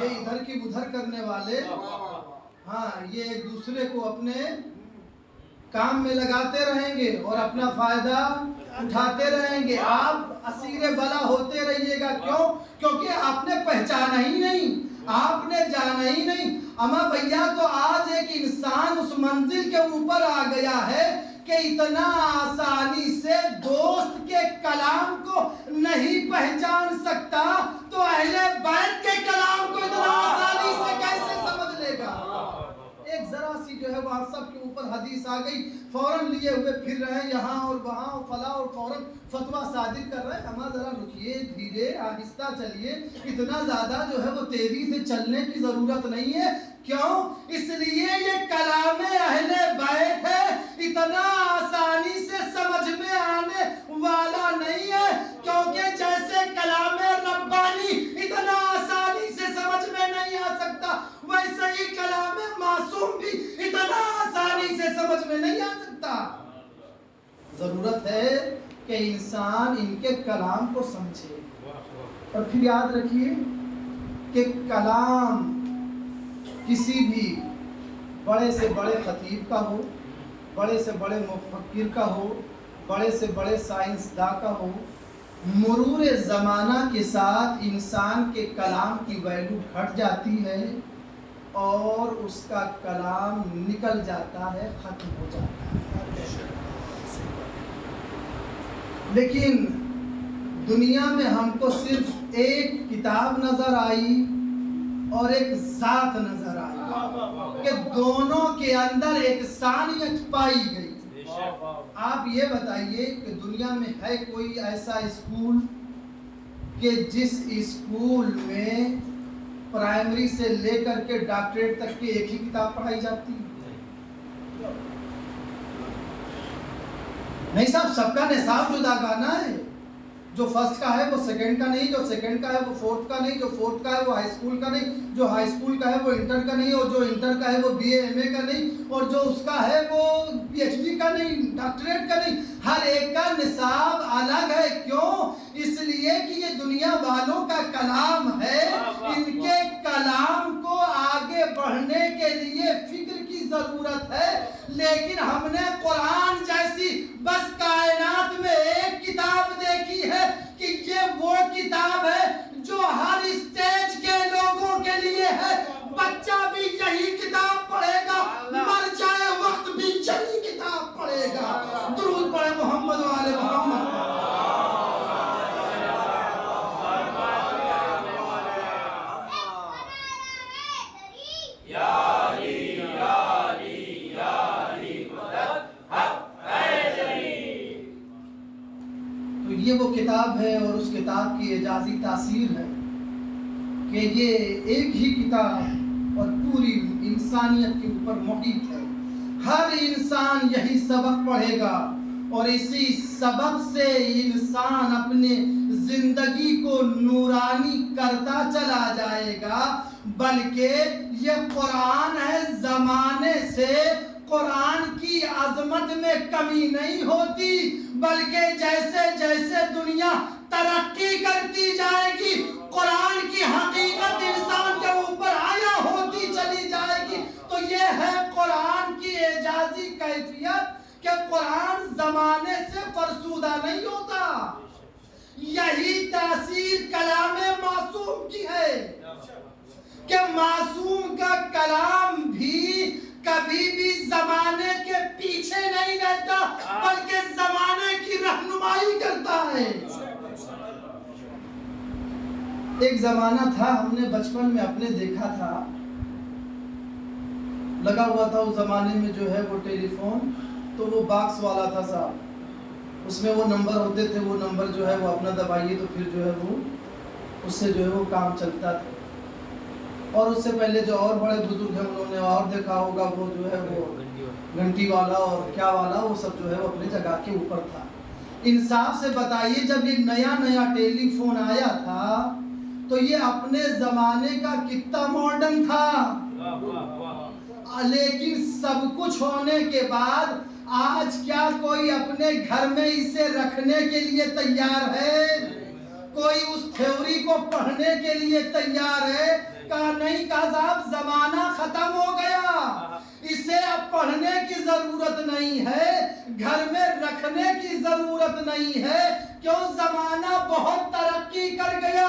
ادھر کی ادھر کرنے والے ہاں یہ ایک دوسرے کو اپنے کام میں لگاتے رہیں گے اور اپنا فائدہ اٹھاتے رہیں گے. آپ اسیر بلا ہوتے رہیے گا. کیوں؟ کیونکہ آپ نے پہچانا ہی نہیں، آپ نے جانا ہی نہیں. اما بھیا تو آج ایک انسان اس منزل کے اوپر آ گیا ہے کہ اتنا آسانی سے دوست کے کلام کو نہیں پہچان سکتا تو اہل بیت کے کلام کو اتنا آسانی سے کیسے سمجھ لے گا؟ ایک ذرا سی جو ہے واٹس ایپ کے اوپر حدیث آ گئی، فوراً لیے ہوئے پھر رہے ہیں یہاں اور وہاں اور فلاں، اور فوراً فتویٰ صادر کر رہے ہیں. ہمیں ذرا رکیے، دھیرے آہستہ چلیے. اتنا زیادہ جو ہے وہ تیزی سے چلنے کی ضرورت نہیں ہے. کیوں؟ اس لیے یہ کلام اہل بیت ہے، اتنا آسانی سے سمجھ میں آنے والا نہیں ہے. کیونکہ جیسے کلام ربانی اتنا آسانی سے سمجھ میں نہیں آ سکتا، ویسے ہی کلام معصوم بھی اتنا آسانی سے سمجھ میں نہیں آ سکتا. ضرورت ہے کہ انسان ان کے کلام کو سمجھے. اور پھر یاد رکھیے کہ کلام کسی بھی بڑے سے بڑے خطیب کا ہو، بڑے سے بڑے مفکر کا ہو، بڑے سے بڑے سائنسداں کا ہو، مرور زمانہ کے ساتھ انسان کے کلام کی ویلیو گھٹ جاتی ہے اور اس کا کلام نکل جاتا ہے، ختم ہو جاتا ہے. لیکن دنیا میں ہم کو صرف ایک کتاب نظر آئی اور ایک ذات نظر آئی کہ دونوں کے اندر ایک ثانیت پائی گئی. آپ یہ بتائیے کہ دنیا میں ہے کوئی ایسا اسکول کہ جس اسکول میں پرائمری سے لے کر کے ڈاکٹریٹ تک کی ایک ہی کتاب پڑھائی جاتی ہے؟ نہیں صاحب، سب کا نصاب جداگانہ ہے. جو فرسٹ کا ہے وہ سیکنڈ کا نہیں، جو سیکنڈ کا ہے وہ فورتھ کا نہیں، جو فورتھ کا ہے وہ ہائی اسکول کا نہیں، جو ہائی اسکول کا ہے وہ انٹر کا نہیں، اور جو انٹر کا ہے وہ بی اے ایم اے کا نہیں، اور جو اس کا ہے وہ پی ایچ ڈی کا نہیں، ڈاکٹریٹ کا نہیں. ہر ایک کا نصاب الگ ہے. کیوں؟ اس لیے کہ یہ دنیا والوں کا کلام ہے. ان کے کلام کو آگے بڑھنے کے لیے فکر کی ضرورت ہے. لیکن ہم نے قرآن جیسی بس کائنات میں ایک کتاب دیکھی ہے کہ یہ وہ کتاب ہے جو ہر اسٹیج کے لوگوں کے لیے ہے. بچہ بھی یہی کتاب پڑھے گا، مر جائے وقت بھی یہی کتاب پڑھے گا. درود پڑھے محمد و آل محمد. یہ وہ کتاب ہے اور اس کتاب کی اعجازی تاثیر ہے کہ یہ ایک ہی کتاب اور پوری انسانیت کے اوپر محیط ہے. ہر انسان یہی سبق پڑھے گا اور اسی سبق سے انسان اپنے زندگی کو نورانی کرتا چلا جائے گا. بلکہ یہ قرآن ہے، زمانے سے قرآن کی عظمت میں کمی نہیں ہوتی، بلکہ جیسے جیسے دنیا ترقی کرتی جائے گی قرآن کی حقیقت انسان کے اوپر آیا ہوتی چلی جائے گی. تو یہ ہے قرآن کی اعجازی کیفیت کہ قرآن زمانے سے فرسودہ نہیں ہوتا. یہی تاثیر کلام معصوم کی ہے کہ معصوم کا کلام بھی کبھی بھی زمانے کے پیچھے نہیں رہتا، بلکہ زمانے کی رہنمائی کرتا ہے. ایک زمانہ تھا، ہم نے بچپن میں اپنے دیکھا تھا، لگا ہوا تھا اس زمانے میں جو ہے وہ ٹیلی فون، تو وہ باکس والا تھا صاحب، اس میں وہ نمبر ہوتے تھے، وہ نمبر جو ہے وہ اپنا دبائیے تو پھر جو ہے وہ اس سے جو ہے وہ کام چلتا تھا. اور اس سے پہلے جو اور بڑے بزرگ ہیں انہوں نے اور دیکھا ہوگا، وہ جو ہے وہ گھنٹی والا اور کیا والا، وہ سب جو ہے وہ اپنے جگہ کے اوپر تھا. انصاف سے بتائیے، جب یہ نیا ٹیلی فون آیا تھا تو یہ اپنے زمانے کا کتنا ماڈرن تھا. لیکن سب کچھ ہونے کے بعد آج کیا کوئی اپنے گھر میں اسے رکھنے کے لیے تیار ہے؟ کوئی اس تھیوری کو پڑھنے کے لیے تیار ہے؟ کہا نہیں، کہا صاحب زمانہ ختم ہو گیا، اسے اب پڑھنے کی ضرورت نہیں ہے، گھر میں رکھنے کی ضرورت نہیں ہے. کیوں؟ زمانہ بہت ترقی کر گیا،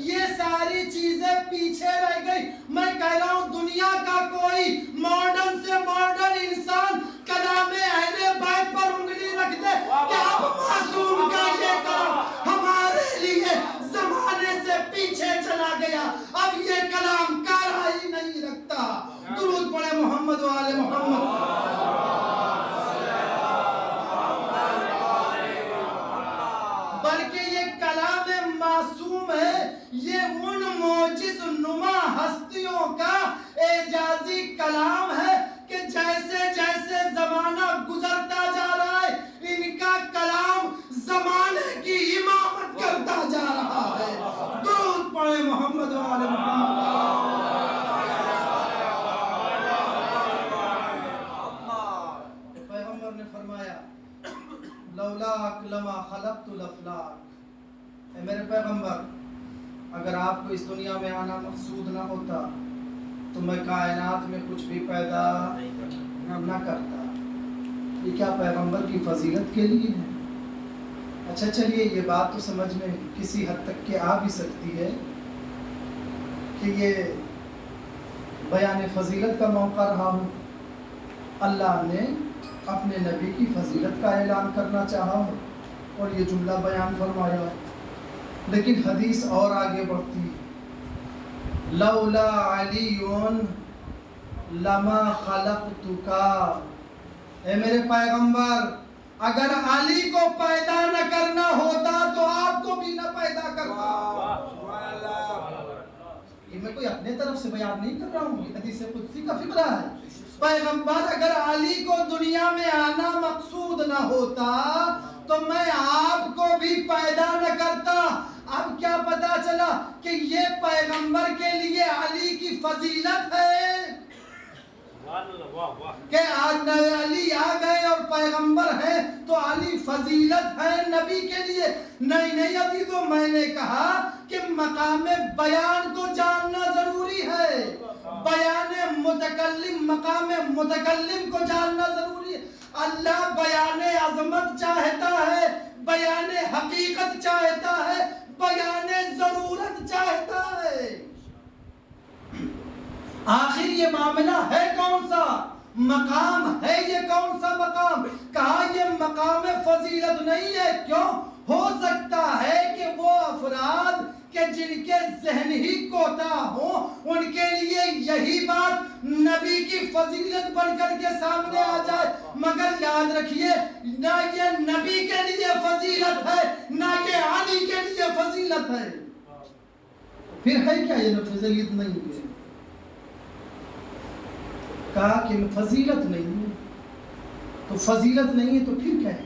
یہ ساری چیزیں پیچھے رہ گئی. میں کہہ رہا ہوں دنیا کا کوئی ماڈرن سے ماڈرن انسان کلام اہل بیت پر انگلی رکھ دے کہ اب معصوم کا یہ کلام ہمارے لیے زمانے سے پیچھے چلا گیا، اب یہ کلام کارا ہی نہیں رکھتا. درود پڑھے محمد و آل محمد. بلکہ یہ کلام معصوم ہے، یہ ان معجز نما ہستیوں کا اعجازی کلام ہے کہ جیسے جیسے زمانہ گزرتا جا رہا ہے ان کا کلام زمانے کی امامت کرتا جا رہا ہے. درود پڑھے محمد و آل محمد. پیغمبر نے فرمایا لولاک لما خلقت الافلاک، اے میرے پیغمبر اگر آپ کو اس دنیا میں آنا مقصود نہ ہوتا تو میں کائنات میں کچھ بھی پیدا نہ کرتا. یہ کیا پیغمبر کی فضیلت کے لیے ہے؟ اچھا چلیے، یہ بات تو سمجھ میں کسی حد تک کہ آ بھی سکتی ہے کہ یہ بیان فضیلت کا موقع رہا ہو، اللہ نے اپنے نبی کی فضیلت کا اعلان کرنا چاہا ہو اور یہ جملہ بیان فرمایا ہو. لیکن حدیث اور آگے بڑھتی ہے، لولا علی لما خلقتک، اے میرے پیغمبر اگر علی کو پیدا نہ کرنا ہوتا تو آپ کو بھی نہ پیدا کرتا. یہ میں کوئی اپنے طرف سے بیان نہیں کر رہا ہوں، یہ حدیث قدسی کا فقرہ ہے. پیغمبر اگر علی کو دنیا میں آنا مقصود نہ ہوتا تو میں آپ کو بھی پیدا نہ کرتا. اب کیا پتا چلا کہ یہ پیغمبر کے لیے علی کی فضیلت ہے کہ آج علی آ گئے اور پیغمبر ہے تو علی فضیلت ہے نبی کے لیے. نہیں عزیزو، میں نے کہا کہ مقام بیان کو جاننا ضروری ہے، بیان متکلم، مقام متکلم کو جاننا ضروری ہے. اللہ بیان عظمت چاہتا ہے، بیان حقیقت چاہتا ہے، بیان ضرورت چاہتا ہے. آخر یہ معاملہ ہے کون سا مقام ہے؟ یہ کون سا مقام؟ کہا یہ مقام فضیلت نہیں ہے. کیوں؟ ہو سکتا ہے کہ وہ افراد کہ جن کے ذہن ہی کوتا ہوں ان کے لیے یہی بات نبی کی فضیلت بن کر کے سامنے آ جائے، مگر یاد رکھیے نہ یہ نبی کے لیے فضیلت ہے نہ یہ علی کے لیے فضیلت ہے. پھر ہے کیا یہ فضیلت نہیں ہے؟ کہا کہ فضیلت نہیں ہے تو فضیلت نہیں ہے تو پھر کیا ہے؟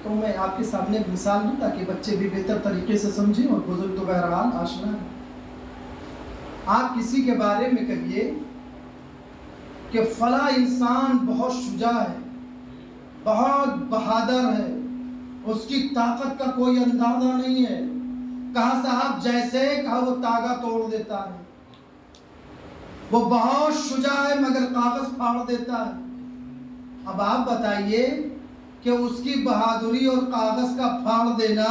تو میں آپ کے سامنے ایک مثال دوں تاکہ بچے بھی بہتر طریقے سے سمجھیں اور بزرگ تو بہرحال آشنا ہے. آپ کسی کے بارے میں کہیے کہ فلاں انسان بہت شجاع ہے، بہت بہادر ہے، اس کی طاقت کا کوئی اندازہ نہیں ہے. کہا صاحب جیسے کہا وہ تاغا توڑ دیتا ہے، وہ بہت شجاع ہے مگر کاغذ پھاڑ دیتا ہے. اب آپ بتائیے کہ اس کی بہادری اور کاغذ کا پھاڑ دینا،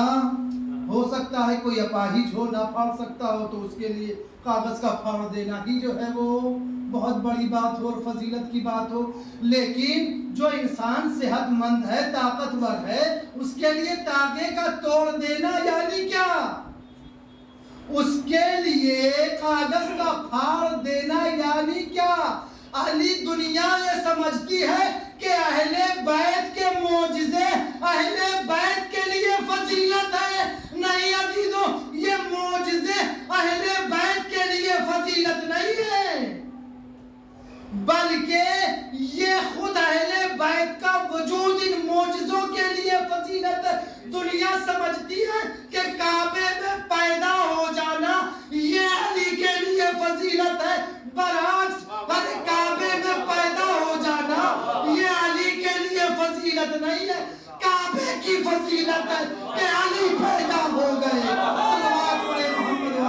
ہو سکتا ہے کوئی اپاہج ہو نہ پھاڑ سکتا ہو تو اس کے لیے کاغذ کا پھاڑ دینا ہی جو ہے وہ بہت بڑی بات ہو اور فضیلت کی بات ہو. لیکن جو انسان صحت مند ہے، طاقتور ہے، اس کے لیے تاغے کا توڑ دینا یعنی کیا؟ اس کے لیے کاغذ کا پھاڑ دینا یعنی کیا؟ اہلی دنیا یہ سمجھتی ہے کہ اہل بیت کے معجزے اہل بیت کے لیے فضیلت ہے. نہیں عزیزو، یہ معجزے اہل بیت کے لیے فضیلت نہیں ہے، بلکہ یہ خود اہل بیت کا وجود ان معجزوں کے لیے فضیلت ہے. دنیا سمجھتی ہے کہ کعبے میں پیدا ہو جانا یہ علی کے لیے فضیلت ہے، برعکس کعبے میں پیدا ہو جانا یہ علی کے لیے فضیلت نہیں ہے. کعبے کی فضیلت ہے کہ علی پیدا ہو گئے. صلوات پڑھے محمد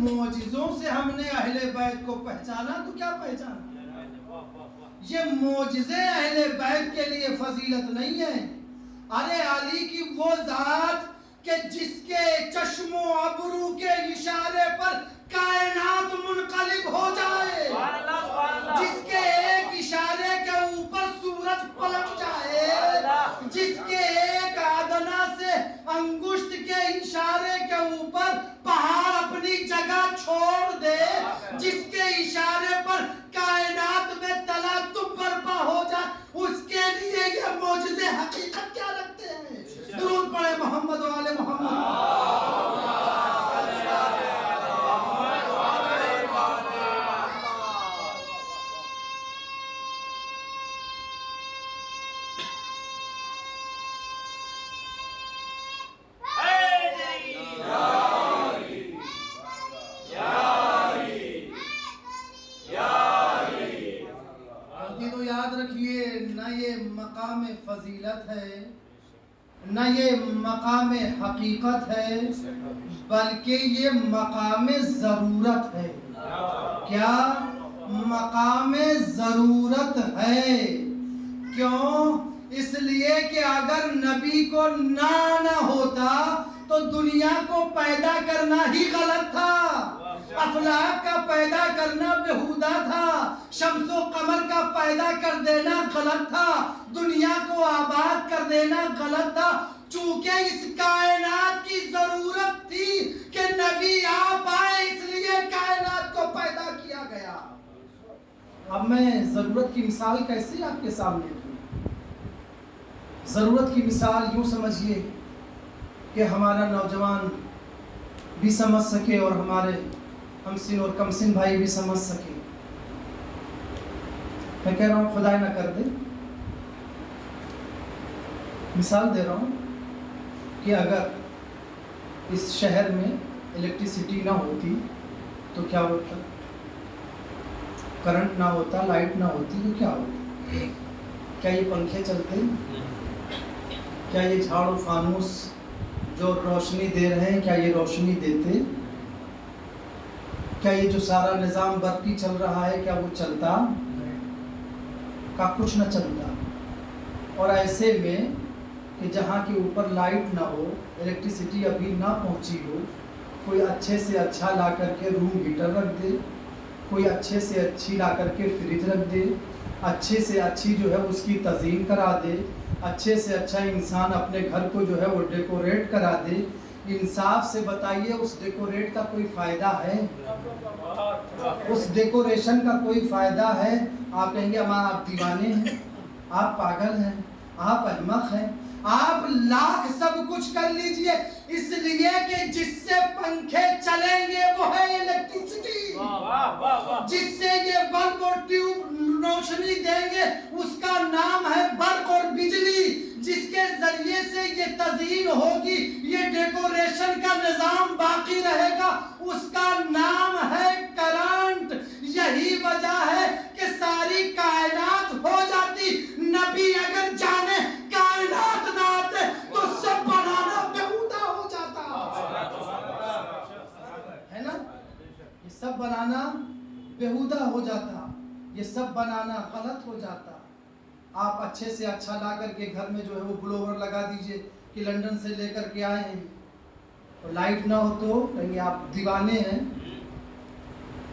معجزوں سے ہم نے اہل بیت کو پہچانا تو کیا پہچانا؟ یہ معجزے اہل بیت کے لیے فضیلت نہیں ہے. ارے علی کی وہ ذات کہ جس کے چشم و ابرو کے اشارے پر کائنات منقلب ہو جائے، جس کے ایک اشارے کے اوپر سورج پلٹ جائے، جس کے ایک ادنا سے انگشت کے اشارے کے اوپر پہاڑ اپنی جگہ چھوڑ دے، جس کے اشارے پر کائنات میں تلاطم برپا ہو جائے، اس کے لیے یہ معجزے حقیقت کیا رکھتے ہیں؟ درود پڑھے محمد و آل محمد. فضیلت ہے نہ یہ مقام حقیقت ہے، بلکہ یہ مقام ضرورت ہے. کیا؟ مقام ضرورت ہے. کیوں؟ اس لیے کہ اگر نبی کو نہ ہوتا تو دنیا کو پیدا کرنا ہی غلط تھا، افلاک کا پیدا کرنا بہودہ تھا. شمس و قمر کا پیدا کر دینا غلط تھا، دنیا کو آباد کر دینا غلط تھا، چونکہ اس کائنات کی ضرورت تھی کہ نبی آپ آئے، اس لیے کائنات کو پیدا کیا گیا۔ اب میں ضرورت کی مثال کیسے آپ کے سامنے دوں؟ ضرورت کی مثال یوں سمجھیے کہ ہمارا نوجوان بھی سمجھ سکے اور ہمارے ہم سن اور کم سن بھائی بھی سمجھ سکے۔ میں کہہ رہا ہوں خدا نہ کر دے، مثال دے رہا ہوں کہ اگر اس شہر میں الیکٹریسٹی نہ ہوتی تو کیا ہوتا؟ کرنٹ نہ ہوتا، لائٹ نہ ہوتی تو کیا ہوتا؟ کیا یہ پنکھے چلتے؟ کیا یہ جھاڑ و فانوس جو روشنی دے رہے ہیں کیا یہ روشنی دیتے؟ کیا یہ جو سارا نظام برقی چل رہا ہے کیا وہ چلتا؟ کا کچھ نہ چلتا۔ اور ایسے میں کہ جہاں کے اوپر لائٹ نہ ہو، الیکٹریسٹی ابھی نہ پہنچی ہو، کوئی اچھے سے اچھا لا کر کے روم ہیٹر رکھ دے، کوئی اچھے سے اچھی لا کر کے فریج رکھ دے، اچھے سے اچھی جو ہے اس کی تزئین کرا دے، اچھے سے اچھا انسان اپنے گھر کو جو ہے وہ ڈیکوریٹ کرا دے، انصاف سے بتائیے اس ڈیکوریٹ کا کوئی فائدہ ہے؟ اس ڈیکوریشن کا کوئی فائدہ ہے؟ آپ کہیں گے آپ دیوانے ہیں، آپ پاگل ہیں، آپ احمق ہیں، آپ لاکھ سب کچھ کر لیجئے، اس لیے کہ جس سے پنکھے چلیں گے وہ ہے الیکٹریسٹی، جس سے یہ بلب اور ٹیوب روشنی دیں گے اس کا نام ہے برق اور بجلی، جس کے ذریعے سے یہ تزئین ہوگی، یہ ڈیکوریشن کا نظام باقی رہے گا، اس کا نام ہے کرنٹ۔ یہی وجہ ہے کہ ساری کائنات ہو جاتی، نبی اگر جانے کائنات نہ آتے تو سب بنانا بیہودہ ہو جاتا ہے نا؟ یہ سب بنانا بیہودہ ہو جاتا، یہ سب بنانا غلط ہو جاتا۔ آپ اچھے سے اچھا لا کر کے گھر میں جو ہے وہ بلوور لگا دیجئے کہ لنڈن سے لے کر کے آئے ہیں، اور لائٹ نہ ہو تو کہیں آپ دیوانے ہیں۔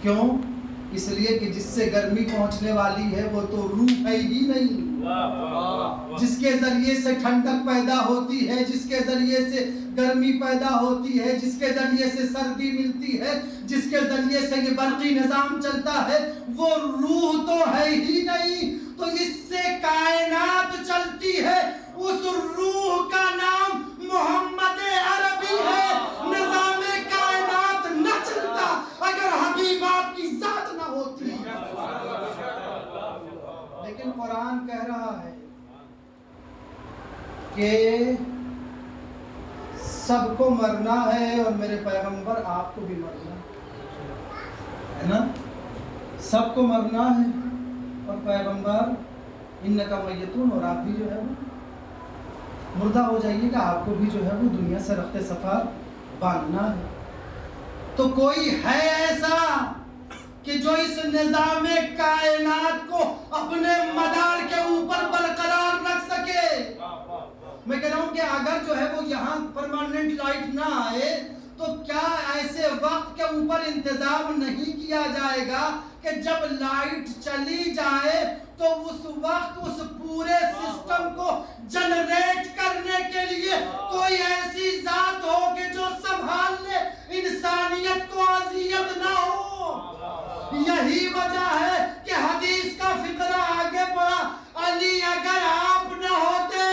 کیوں؟ اس لیے کہ جس سے گرمی پہنچنے والی ہے وہ تو روح ہے ہی نہیں، جس کے ذریعے سے ٹھنڈک پیدا ہوتی ہے، جس کے ذریعے سے گرمی پیدا ہوتی ہے، جس کے ذریعے سے سردی ملتی ہے، جس کے ذریعے سے یہ برقی نظام چلتا ہے، وہ روح تو ہے ہی نہیں۔ تو اس سے کائنات چلتی ہے، اس روح کا نام محمد عربی ہے۔ نظام کائنات نہ چلتا اگر حبیب آپ کی ذات نہ ہوتی۔ لیکن قرآن کہہ رہا ہے کہ سب کو مرنا ہے اور میرے پیغمبر آپ کو بھی مرنا ہے نا؟ سب کو مرنا ہے اور پیغمبر انکا میتون، اور آپ بھی جو ہے وہ مردہ ہو جائیے گا، آپ کو بھی جو ہے وہ دنیا سے رخت سفر باندھنا ہے۔ تو کوئی ہے ایسا کہ جو اس نظام کائنات کو اپنے مدار کے اوپر برقرار رکھ سکے؟ میں کہہ رہا ہوں کہ اگر جو ہے وہ یہاں پرماننٹ لائٹ نہ آئے تو کیا ایسے وقت کے اوپر انتظام نہیں کیا جائے گا کہ جب لائٹ چلی جائے تو اس وقت اس پورے سسٹم کو جنریٹ کرنے کے لیے کوئی ایسی ذات ہو کہ جو سنبھال لے، انسانیت کو اذیت نہ ہو۔ یہی وجہ ہے کہ حدیث کا فقرہ آگے بڑھا، علی اگر آپ نہ ہوتے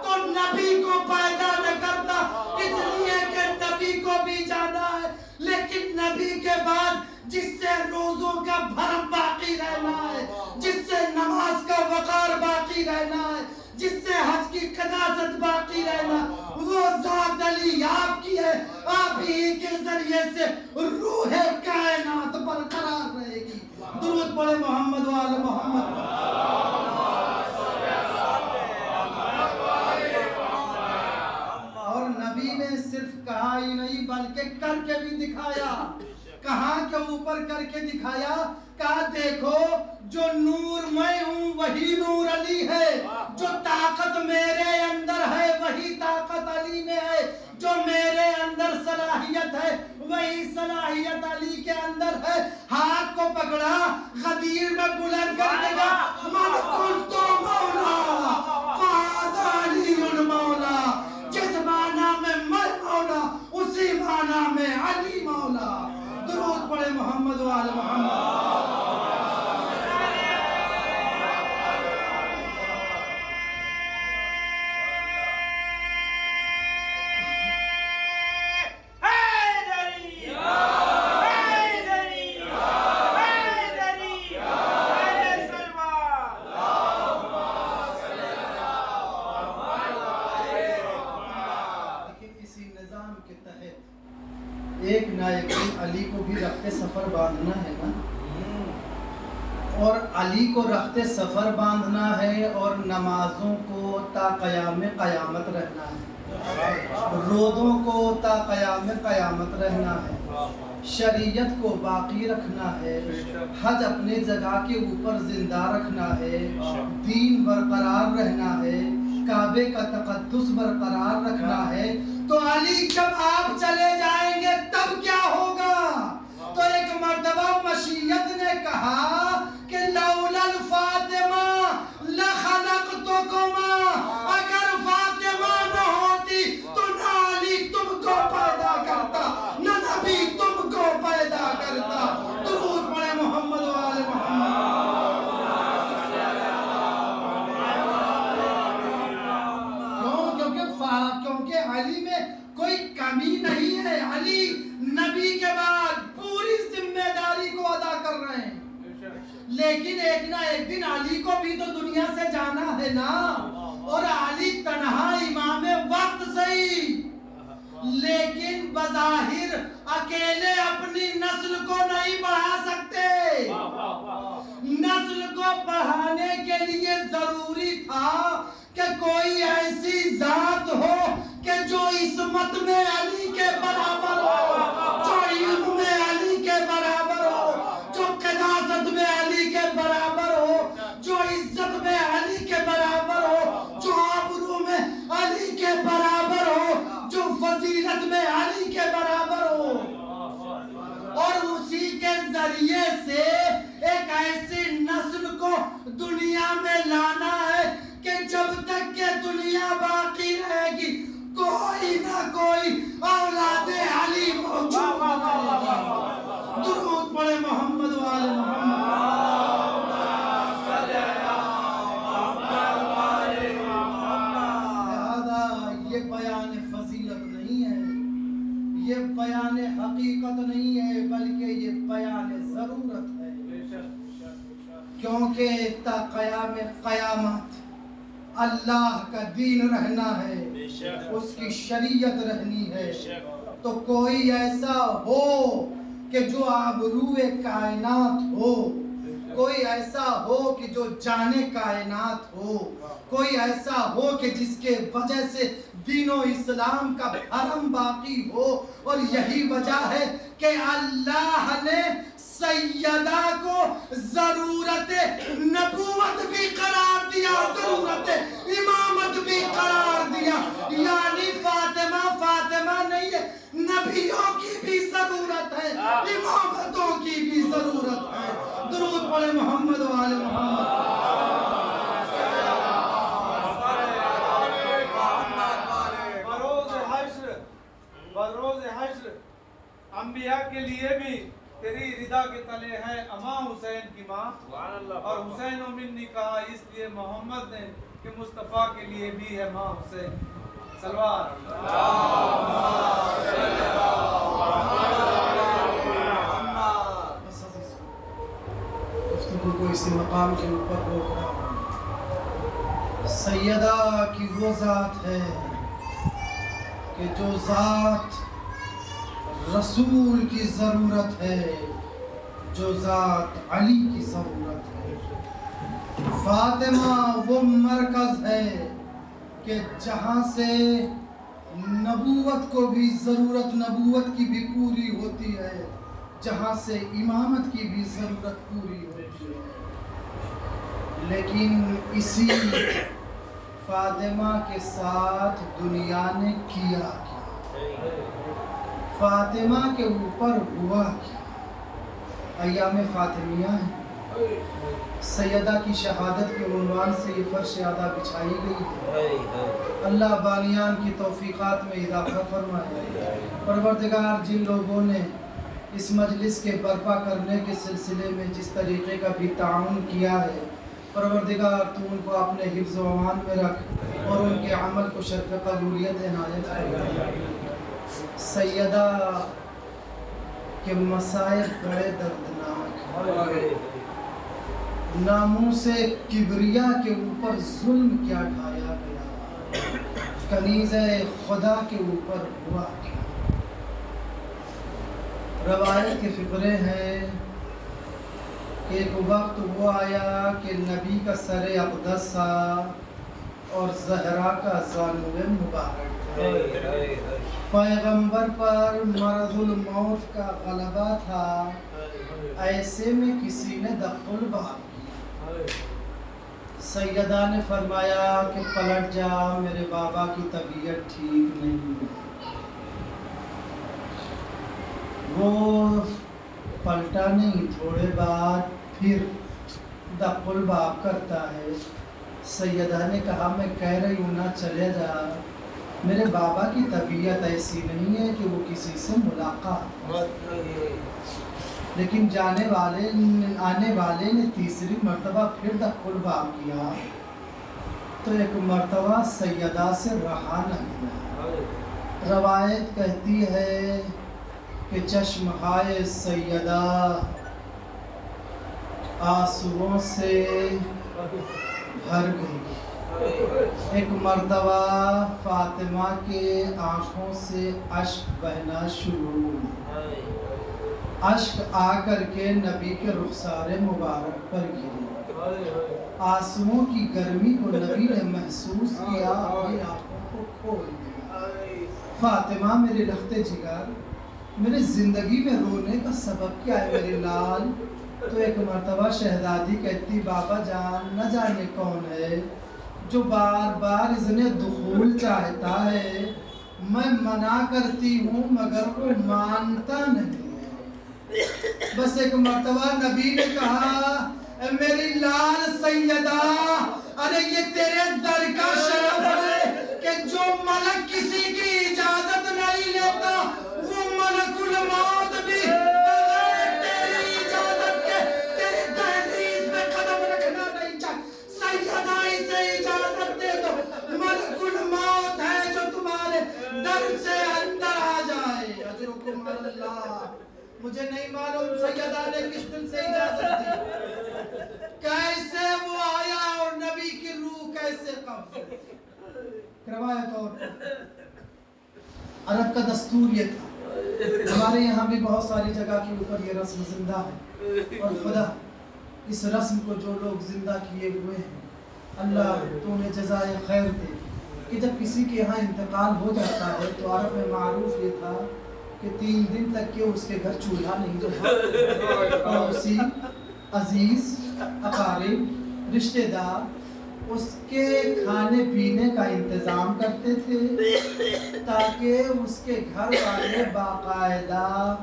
تو نبی کو پیدا نہ کرتا، اس لیے کہ نبی کو بھی جانا ہے، لیکن نبی کے بعد جس سے روزوں کا بھرم باقی رہنا ہے، جس سے نماز کا وقار باقی رہنا ہے، جس سے حج کی قداست باقی رہنا، وہ ذات علی آپ کی ہے۔ آپ ہی کے ذریعے سے روح کائنات برقرار رہے گی۔ درود پڑھے محمد و آل محمد۔ اور نبی نے صرف کہا ہی نہیں بلکہ کر کے بھی دکھایا۔ کہاں کے اوپر کر کے دکھایا؟ کہا دیکھو جو نور میں ہوں وہی نور علی ہے، جو طاقت میرے اندر ہے وہی طاقت علی میں ہے، جو میرے اندر صلاحیت ہے وہی صلاحیت علی کے اندر ہے۔ ہاتھ کو پکڑا، غدیر میں بلند کر دے گا من کنت مولا فہذا علی مولا، جس معنی میں مولا اسی معنی میں علی مولا۔ درود پڑھے محمد و آل محمد۔ ایک نہ ایک دن علی کو بھی رخت سفر باندھنا ہے نا، اور علی کو رخت سفر باندھنا ہے، اور نمازوں کو تا قیام قیامت رہنا ہے، روزوں کو تا قیام قیامت رہنا ہے، شریعت کو باقی رکھنا ہے، حج اپنے جگہ کے اوپر زندہ رکھنا ہے، دین برقرار رہنا ہے، کعبے کا تقدس برقرار رکھنا ہے۔ تو علی جب آپ چلے جائیں گے تب کیا ہوگا؟ تو ایک مرتبہ مشیت نے کہا کہ لولا الفاطمہ لخلقتکما، اگر فاطمہ نہ ہوتی تو نہ علی تم کو پیدا کرتا، نہ نبی تم کو پیدا کرتا۔ درود پڑھے محمد و آل محمد۔ کیونکہ علی میں کوئی کمی نہیں ہے، علی نبی کے بعد پوری ذمہ داری کو ادا کر رہے ہیں، لیکن ایک نہ ایک دن علی کو بھی تو دنیا سے جانا ہے نا، اور علی تنہا امام وقت صحیح، لیکن بظاہر اکیلے اپنی نسل کو نہیں بڑھا سکتے، نسل کو بڑھانے کے لیے ضروری تھا کہ کوئی ایسی ذات ہو کہ جو عصمت میں علی کے برابر ہو، جو علم میں علی کے برابر ہو، جو قداست میں علی کے برابر ہو، جو عزت میں علی کے برابر ہو، جو آبرو میں علی کے برابر ہو، جو فضیلت میں علی کے برابر ہو، اور اسی کے ذریعے سے ایک ایسی نسل کو دنیا میں لانا ہے کہ جب تک کہ دنیا باقی رہے گی کوئی نہ کوئی اولاد علی موجود رہے گی۔ درود پڑھے محمد و آل محمد۔ لہذا یہ بیان فضیلت نہیں ہے، یہ بیان حقیقت نہیں ہے، بلکہ یہ بیان ضرورت ہے، کیونکہ تا قیام قیامت اللہ کا دین رہنا ہے، اس کی شریعت رہنی ہے۔ تو کوئی ایسا ہو کہ جو آبروئے کائنات ہو، کوئی ایسا ہو کہ جو جانے کائنات ہو، کوئی ایسا ہو کہ جس کے وجہ سے دین و اسلام کا حرم باقی ہو، اور یہی وجہ ہے کہ اللہ نے سیدہ کو ضرورت نبوت بھی قرار دیا، ضرورت امامت بھی قرار دیا، یعنی فاطمہ نہیں ہے، نبیوں کی بھی ضرورت ہے، امامتوں کی بھی ضرورت ہے۔ درود پڑھے محمد و آل محمد۔ بروز حشر انبیاء کے لیے بھی تیری رضا کے تلے ہے اماں حسین کی ماں، اور حسین و منی کہا اس لیے محمد نے کہ مصطفیٰ کے لیے بھی ہے ماں حسین۔ سلوات گفتگو کو اسی مقام کے اوپر روک رہا ہوں۔ سیدہ کی وہ ذات ہے کہ جو ذات رسول کی ضرورت ہے، جو ذات علی کی ضرورت ہے۔ فاطمہ وہ مرکز ہے کہ جہاں سے نبوت کو بھی ضرورت نبوت کی بھی پوری ہوتی ہے، جہاں سے امامت کی بھی ضرورت پوری ہوتی ہے۔ لیکن اسی فاطمہ کے ساتھ دنیا نے کیا کیا، فاطمہ کے اوپر ہوا کیا؟ ایام فاطمیہ ہیں، سیدہ کی شہادت کے عنوان سے یہ فرش اعلیٰ بچھائی گئی ہے۔ اللہ بانیان کی توفیقات میں اضافہ فرمائے۔ پروردگار جن لوگوں نے اس مجلس کے برپا کرنے کے سلسلے میں جس طریقے کا بھی تعاون کیا ہے، پروردگار تو ان کو اپنے حفظ و امان میں رکھ اور ان کے عمل کو شرف قبولیت عنایت فرما۔ سیدہ کے مصائب بڑے دردناک ہیں۔ ناموس کبریا کے اوپر ظلم کیا ڈھایا گیا، کنیزہ خدا کے اوپر ہوا کیا۔ روایت کے فقرے ہیں کہ ایک وقت وہ آیا کہ نبی کا سر اقدس تھا اور زہرا کا زانو مبارک تھا۔ پیغمبر پر مرض الموت کا غلبہ تھا، ایسے میں کسی نے دخل الباب کیا۔ سیدہ نے فرمایا کہ پلٹ جا، میرے بابا کی طبیعت ٹھیک نہیں ہے۔ وہ پلٹا نہیں، تھوڑے بعد پھر دخل الباب کرتا ہے۔ سیدہ نے کہا میں کہہ رہی ہوں نہ چلے جا، میرے بابا کی طبیعت ایسی نہیں ہے کہ وہ کسی سے ملاقات کر سکے۔ لیکن آنے والے نے تیسری مرتبہ پھر دخل الباب کیا تو ایک مرتبہ سیدہ سے رہا نہ گیا۔ روایت کہتی ہے کہ چشمہائے سیدہ آنسوؤں سے بھر گئی۔ ایک مرتبہ فاطمہ کے آنکھوں سے اشک بہنا شروع ہوئی۔ اشک آ کر کے نبی کے رخسار مبارک پر گرے۔ آنسوؤں کی گرمی کو نبی نے محسوس کیا، اپنی آنکھوں کو کھول دیا۔ فاطمہ میرے لخت جگر، میرے زندگی میں رونے کا سبب کیا ہے میرے لال؟ تو ایک مرتبہ شہزادی کہتی بابا جان نہ جانے کون ہے جو بار بار اذن دخول چاہتا ہے، میں منع کرتی ہوں مگر وہ مانتا نہیں ہے۔ بس ایک مرتبہ نبی نے کہا اے میری لال سیدہ، ارے یہ تیرے در کا شرف ہے کہ جو ملک کسی کی اجازت نہیں لیتا وہ ملک الموت بھی بغیر تیری اجازت کے تیری دہلیز میں قدم رکھنا نہیں چاہتا۔ سیدہ اسے اجازت دے دو، ملک الموت ہے جو تمہارے در سے اندر آ جائے۔ اجرکم اللہ۔ مجھے نہیں معلوم سیدہ نے کس دن سے اجازت دی، کیسے وہ آیا اور نبی کی روح کیسے قبض ہوئی۔ روایت اور عرب کا دستور یہ تھا، ہمارے یہاں بھی بہت ساری جگہ کے اوپر یہ رسم زندہ ہے، اور خدا اس رسم کو جو لوگ زندہ کیے ہوئے ہیں اللہ تو انہیں جزائے خیر دے، کہ جب کسی کے یہاں انتقال ہو جاتا ہے تو عرب میں معروف یہ تھا کہ 3 دن تک کہ اس کے گھر چولہا نہیں جلتا، پڑوسی، عزیز، اقارب، رشتہ دار اس کے کھانے پینے کا انتظام کرتے تھے تاکہ اس کے گھر والے باقاعدہ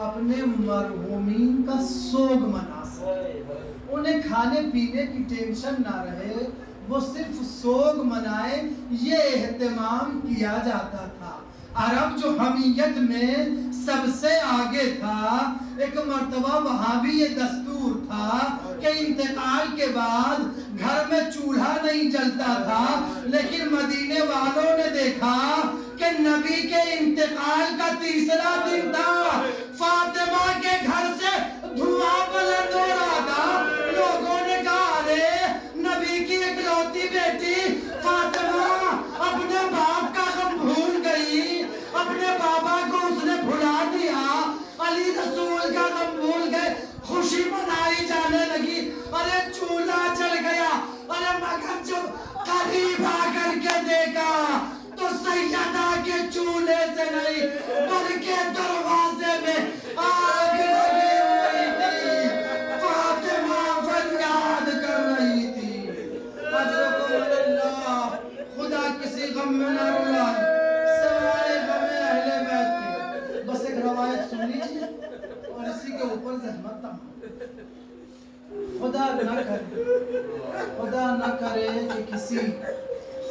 اپنے مرحومین کا سوگ منا سکیں، انہیں کھانے پینے کی ٹینشن نہ رہے، وہ صرف سوگ منائے، یہ اہتمام کیا جاتا تھا۔ عرب جو حمیت میں سب سے آگے تھا، ایک مرتبہ وہاں بھی یہ دستور تھا کہ انتقال کے بعد گھر میں چولہا نہیں جلتا تھا، لیکن مدینے والوں نے دیکھا کہ نبی کے انتقال کا تیسرا دن تھا، فاطمہ کے گھر سے دھواں بلند ہو رہا تھا۔ لوگوں نے کہا ارے نبی کی اکلوتی بیٹی فاطمہ اپنے باپ کا غم بھول گئی، اپنے بابا کو اس نے بھلا دیا، علی رسول کا غم بھول گئے، خوشی منائی جانے لگی، ارے چولہا جل گیا۔ ارے مگر جب قریب آ کر کے دیکھا تو سیدہ کے چولہے سے نہیں بلکہ دروازے میں آگ لگی ہوئی تھی، فاطمہ فریاد کر رہی تھی۔ اجرکم اللہ، خدا کسی غم میں نہ رلائے سوائے غم اہل بیت کے۔ بس ایک روایت سن لیجیے اور اسی کے اوپر زحمت تمام۔ خدا نہ کرے کہ کسی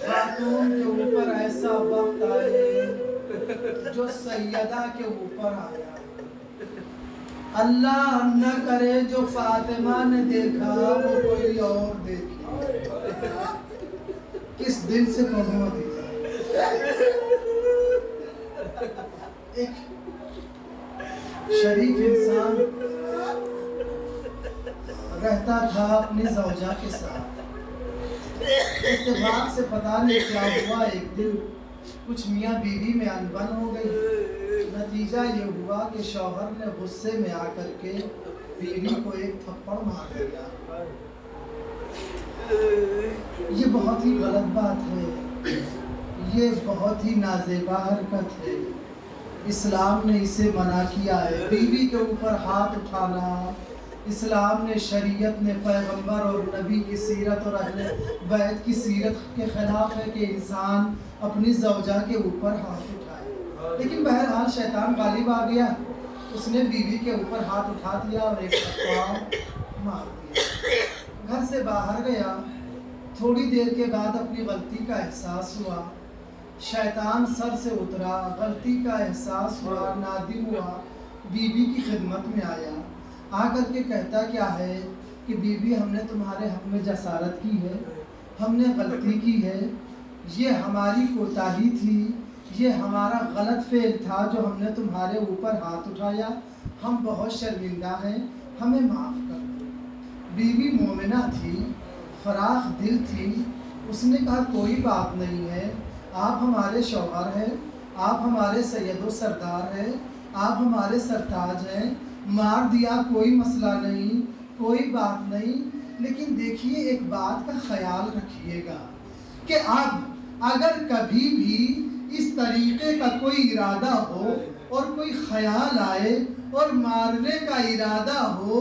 خاتون کے اوپر ایسا وقت آئے جو سیدہ کے اوپر آیا. اللہ نہ کرے جو فاطمہ نے دیکھا وہ کوئی اور دیکھے. کس دل سے پڑھوں ابھی. ایک شریف انسان رہتا تھا اپنی زوجہ کے ساتھ. اتفاق سے پتہ نہیں کیا ہوا، ایک دن کچھ میاں بیوی میں انبن ہو گئی. نتیجہ یہ ہوا کہ شوہر نے غصے میں آ کر کے بیوی کو ایک تھپڑ مار دیا. یہ بہت ہی غلط بات ہے، یہ بہت ہی نازیبا حرکت ہے. اسلام نے اسے منع کیا ہے. بیوی کے اوپر ہاتھ اٹھانا اسلام نے، شریعت نے، پیغمبر اور نبی کی سیرت اور اہل بیت کی سیرت کے خلاف ہے کہ انسان اپنی زوجہ کے اوپر ہاتھ اٹھائے. لیکن بہرحال شیطان غالب آ گیا، اس نے بیوی کے اوپر ہاتھ اٹھا دیا اور ایک تھپڑ مار دیا. گھر سے باہر گیا. تھوڑی دیر کے بعد اپنی غلطی کا احساس ہوا. شیطان سر سے اترا، غلطی کا احساس ہوا، نادم ہوا، بیوی کی خدمت میں آیا. آ کر کے کہتا کیا ہے کہ بیوی ہم نے تمہارے حق میں جسارت کی ہے، ہم نے غلطی کی ہے، یہ ہماری کوتاہی تھی، یہ ہمارا غلط فعل تھا جو ہم نے تمہارے اوپر ہاتھ اٹھایا، ہم بہت شرمندہ ہیں، ہمیں معاف کر دو. بیوی مومنہ تھی، فراخ دل تھی. اس نے کہا کوئی بات نہیں ہے، آپ ہمارے شوہر ہیں، آپ ہمارے سید و سردار ہیں، آپ ہمارے سرتاج ہیں. مار دیا کوئی مسئلہ نہیں، کوئی بات نہیں. لیکن دیکھیے ایک بات کا خیال رکھیے گا کہ اب اگر کبھی بھی اس طریقے کا کوئی ارادہ ہو اور کوئی خیال آئے اور مارنے کا ارادہ ہو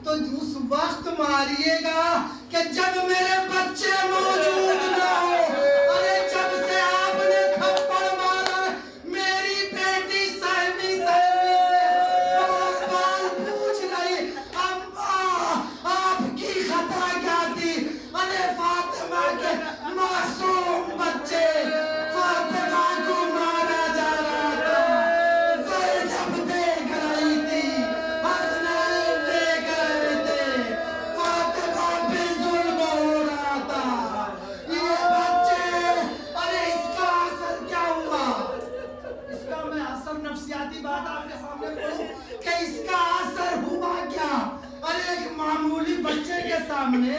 تو اس وقت ماریے گا کہ جب میرے بچے موجود نہ ہو. ارے جب سے آپ نے تھپڑ مارا میری بیٹی سہمی سے بار بار پوچھ رہی اماں آپ کی خطا کیا تھی. ارے فاطمہ کے معصوم بچے، فاطمہ کو مارا جا رہا تھا، زینب دیکھ رہی تھی، حسنین دیکھ رہے تھے، فاطمہ پہ ظلم ہو رہا تھا. یہ بچے، ارے اس کا اثر کیا ہوا؟ اس کا میں اثر نفسیاتی بات آپ کے سامنے پڑھوں کہ اس کا اثر ہوا کیا؟ ارے ایک معمولی بچے کے سامنے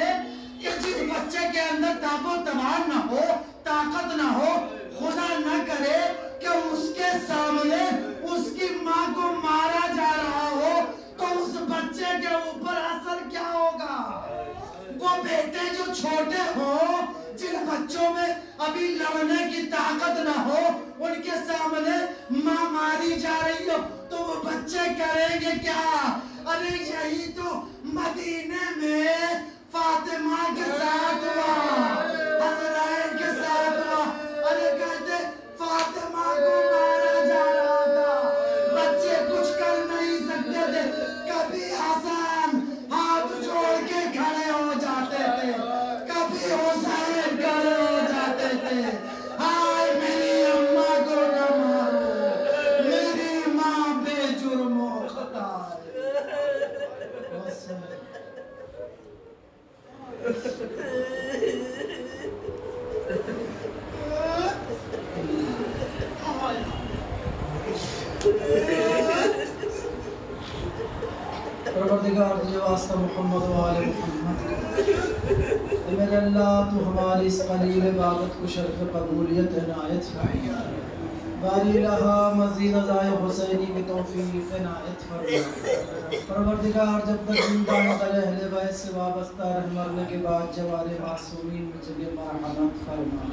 کہ جس بچے کے اندر تاب و توان نہ ہو، طاقت نہ ہو، خدا نہ کرے کہ اس کے سامنے اس کی ماں کو مارا جا رہا ہو تو اس بچے کے اوپر اثر کیا ہوگا؟ وہ بیٹے جو چھوٹے ہوں، جن بچوں میں ابھی لڑنے کی طاقت نہ ہو، ان کے سامنے ماں ماری جا رہی ہو تو وہ بچے کریں گے کیا؟ ارے یہی تو مدینے میں فاطمہ کے ساتھ ہوا، حسنین کے ساتھ ہوا. ارے کہتے فاطمہ کو مارا جا رہا تھا، بچے کچھ کر نہیں سکتے تھے. کبھی حسن ہاتھ جوڑ کے کھڑے ہو جاتے تھے، کبھی حسین کھڑے ہو جاتے تھے. ہائے میری اماں کو نہ مارو، میری ماں بے جرم و خطا ہے. پروردگار تجھے واسطہ محمد و آل محمد. اے میرے اللہ تو ہماری اس قلیل عبادت کو شرف قبولیت عنایت فرما. باری الہا مزید عزائے حسینی کی توفیق عنایت فرما. پروردگار جب تک زندہ نظر اہل بیت سے وابستہ رہ، مرنے کے بعد جوار معصومین میں جگہ مرحمت فرما.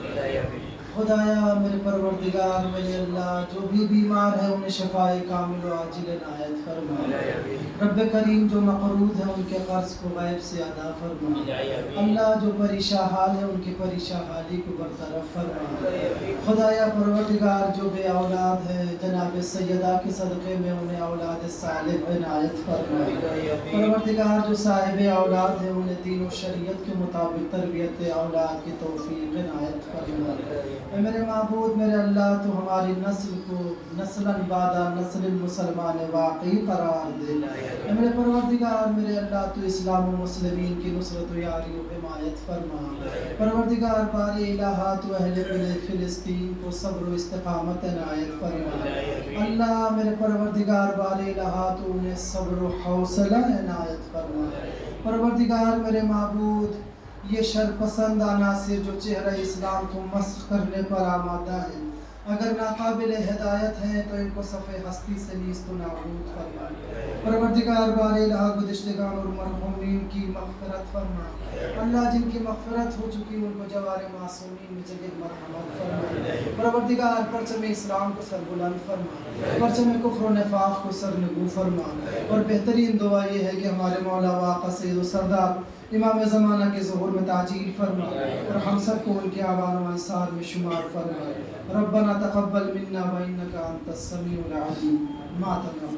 خدایا میرے پروردگار میرے اللہ جو بھی بیمار ہے انہیں شفائے کامل و عاجل عنایت فرما. رب کریم جو مقروض ہے ان کے قرض کو غیب سے ادا فرما. اللہ جو پریشان حال ہے ان کی پریشان حالی کو برطرف فرما. خدایا پروردگار جو بے اولاد ہے جناب سیدہ کے صدقے میں انہیں اولاد صالح عنایت فرما. پروردگار جو صاحب اولاد ہے انہیں دین و شریعت کے مطابق تربیت اولاد کی توفیق عنایت فرما. اے میرے معبود میرے اللہ تو ہماری نسل کو نسلاً بعد نسل مسلمان واقعی قرار دے. اے میرے پروردگار میرے اللہ تو اسلام و مسلمین کی نصرت و یاری و حمایت فرما. پروردگار بار الہ تو اہل فلسطین کو صبر و استقامت عنایت فرما. اللہ میرے پروردگار بار الہ تو انہیں صبر و حوصلہ عنایت فرما. پروردگار میرے معبود یہ شرپسند عناصر جو چہرہ اسلام کو مسخ کرنے پر آمادہ ہے اگر ناقابل ہدایت ہیں تو ان کو صفحہ ہستی سے نیست و نابود فرما. پروردگار بار الہ گزشتگان اور مرحومین کی مغفرت فرما. اللہ جن کی مغفرت ہو چکی ان کو جوار معصومین میں جگہ مرحمت فرما. پروردگار پرچم اسلام کو سربلند فرما. پرچم کفر و نفاق کو سرنگو فرما. اور بہترین دعا یہ ہے کہ ہمارے مولا و آقا سید و سردار امام زمانہ کے ظہور میں تعجیل فرما اور ہم سب کو ان کے آبان و انصار میں شمار فرما. ربنا تقبل منا وانک انت السمیع العلیم. ما تنام